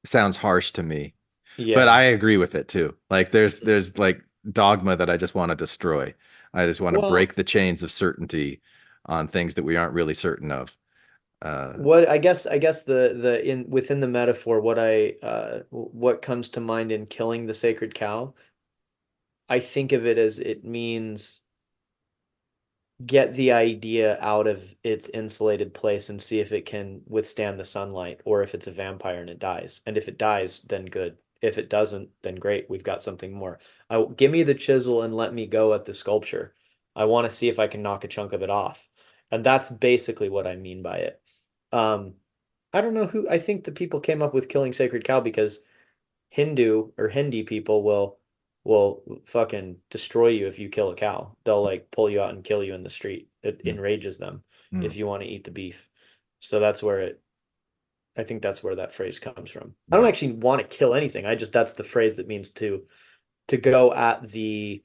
sounds harsh to me. But yeah. I agree with it too. Like there's like dogma that I just want to destroy. I just want to Well, break the chains of certainty on things that we aren't really certain of. what I guess the in within the metaphor, what comes to mind in killing the sacred cow, I think of it as it means get the idea out of its insulated place and see if it can withstand the sunlight or if it's a vampire and it dies. And if it dies, then good. If it doesn't, then great. We've got something more. Give me the chisel and let me go at the sculpture. I want to see if I can knock a chunk of it off. And that's basically what I mean by it. Um, I don't know who, I think the people came up with killing sacred cow because Hindu or Hindi people will fucking destroy you if you kill a cow. They'll like pull you out and kill you in the street. It enrages them if you want to eat the beef. So I think that's where that phrase comes from. I don't actually want to kill anything. That's the phrase that means to go at the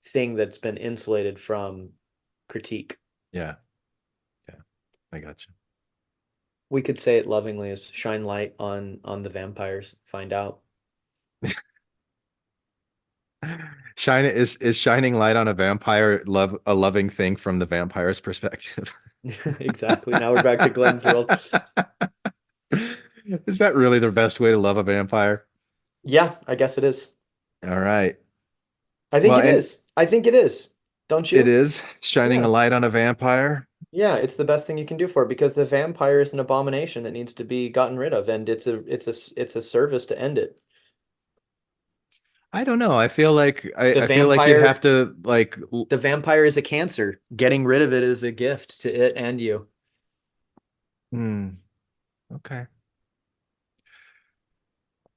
thing that's been insulated from critique. Yeah. I got you. We could say it lovingly as shine light on the vampires, find out. Is shining light on a vampire a loving thing from the vampire's perspective? Exactly. Now we're back to Glenn's world. Is that really the best way to love a vampire? Yeah, I guess it is. All right. I think it is. I think it is. Don't you? It is shining a light on a vampire. Yeah, it's the best thing you can do for it because the vampire is an abomination that needs to be gotten rid of, and it's a service to end it. I don't know. I feel like The feel like you'd have to like The vampire is a cancer. Getting rid of it is a gift to it and you. Okay.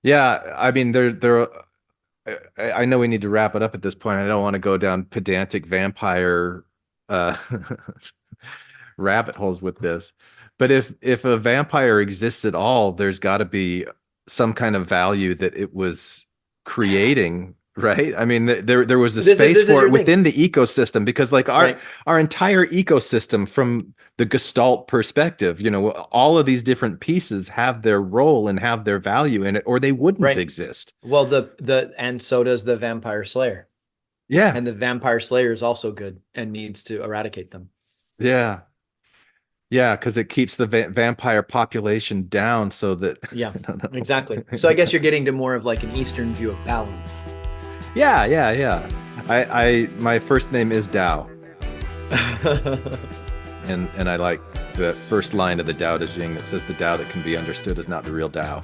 Yeah, I mean I know we need to wrap it up at this point. I don't want to go down pedantic vampire uh rabbit holes with this. But if a vampire exists at all, there's got to be some kind of value that it was creating, right? I mean, there was a space for it within the ecosystem because like our entire ecosystem from the Gestalt perspective, all of these different pieces have their role and have their value in it, or they wouldn't exist. Well, and so does the vampire slayer. Yeah. And the vampire slayer is also good and needs to eradicate them. Yeah. Yeah, because it keeps the vampire population down so that... Yeah, exactly. So I guess you're getting to more of like an Eastern view of balance. Yeah. My first name is Tao. and I like the first line of the Tao Te Ching that says the Tao that can be understood is not the real Tao.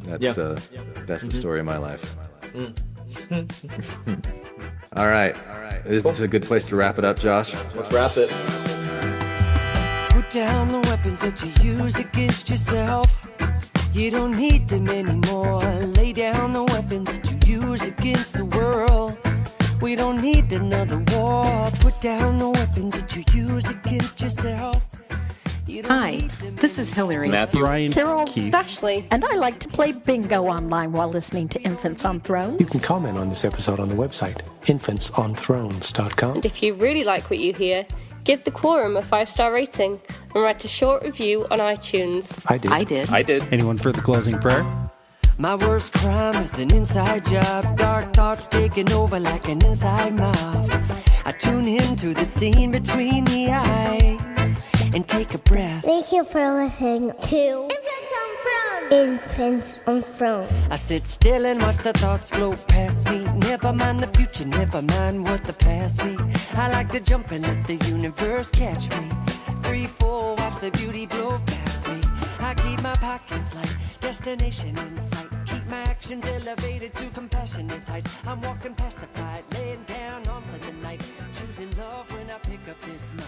That's the story of my life. All right. Is this a good place to wrap it up, Josh? Let's wrap it. Put down the weapons that you use against yourself. You don't need them anymore. Lay down the weapons that you use against the world. We don't need another war. Put down the weapons that you use against yourself. You don't Hi, this is Hillary. Matthew, Ryan, Carol, Keith, Ashley, and I like to play bingo online while listening to Infants on Thrones. You can comment on this episode on the website, infantsonthrones.com. And if you really like what you hear, give the Quorum a 5-star rating and write a short review on iTunes. I did. Anyone for the closing prayer? My worst crime is an inside job. Dark thoughts taking over like an inside mob. I tune into the scene between the eyes and take a breath. Thank you for listening to Infants on Throne. I sit still and watch the thoughts float past me. Never mind the future, never mind what the past be. I like to jump and let the universe catch me. Free fall, watch the beauty blow past me. I keep my pockets light, destination in sight. Keep my actions elevated to compassionate heights. I'm walking past the fight, laying down on Sunday night. Choosing love when I pick up this mic.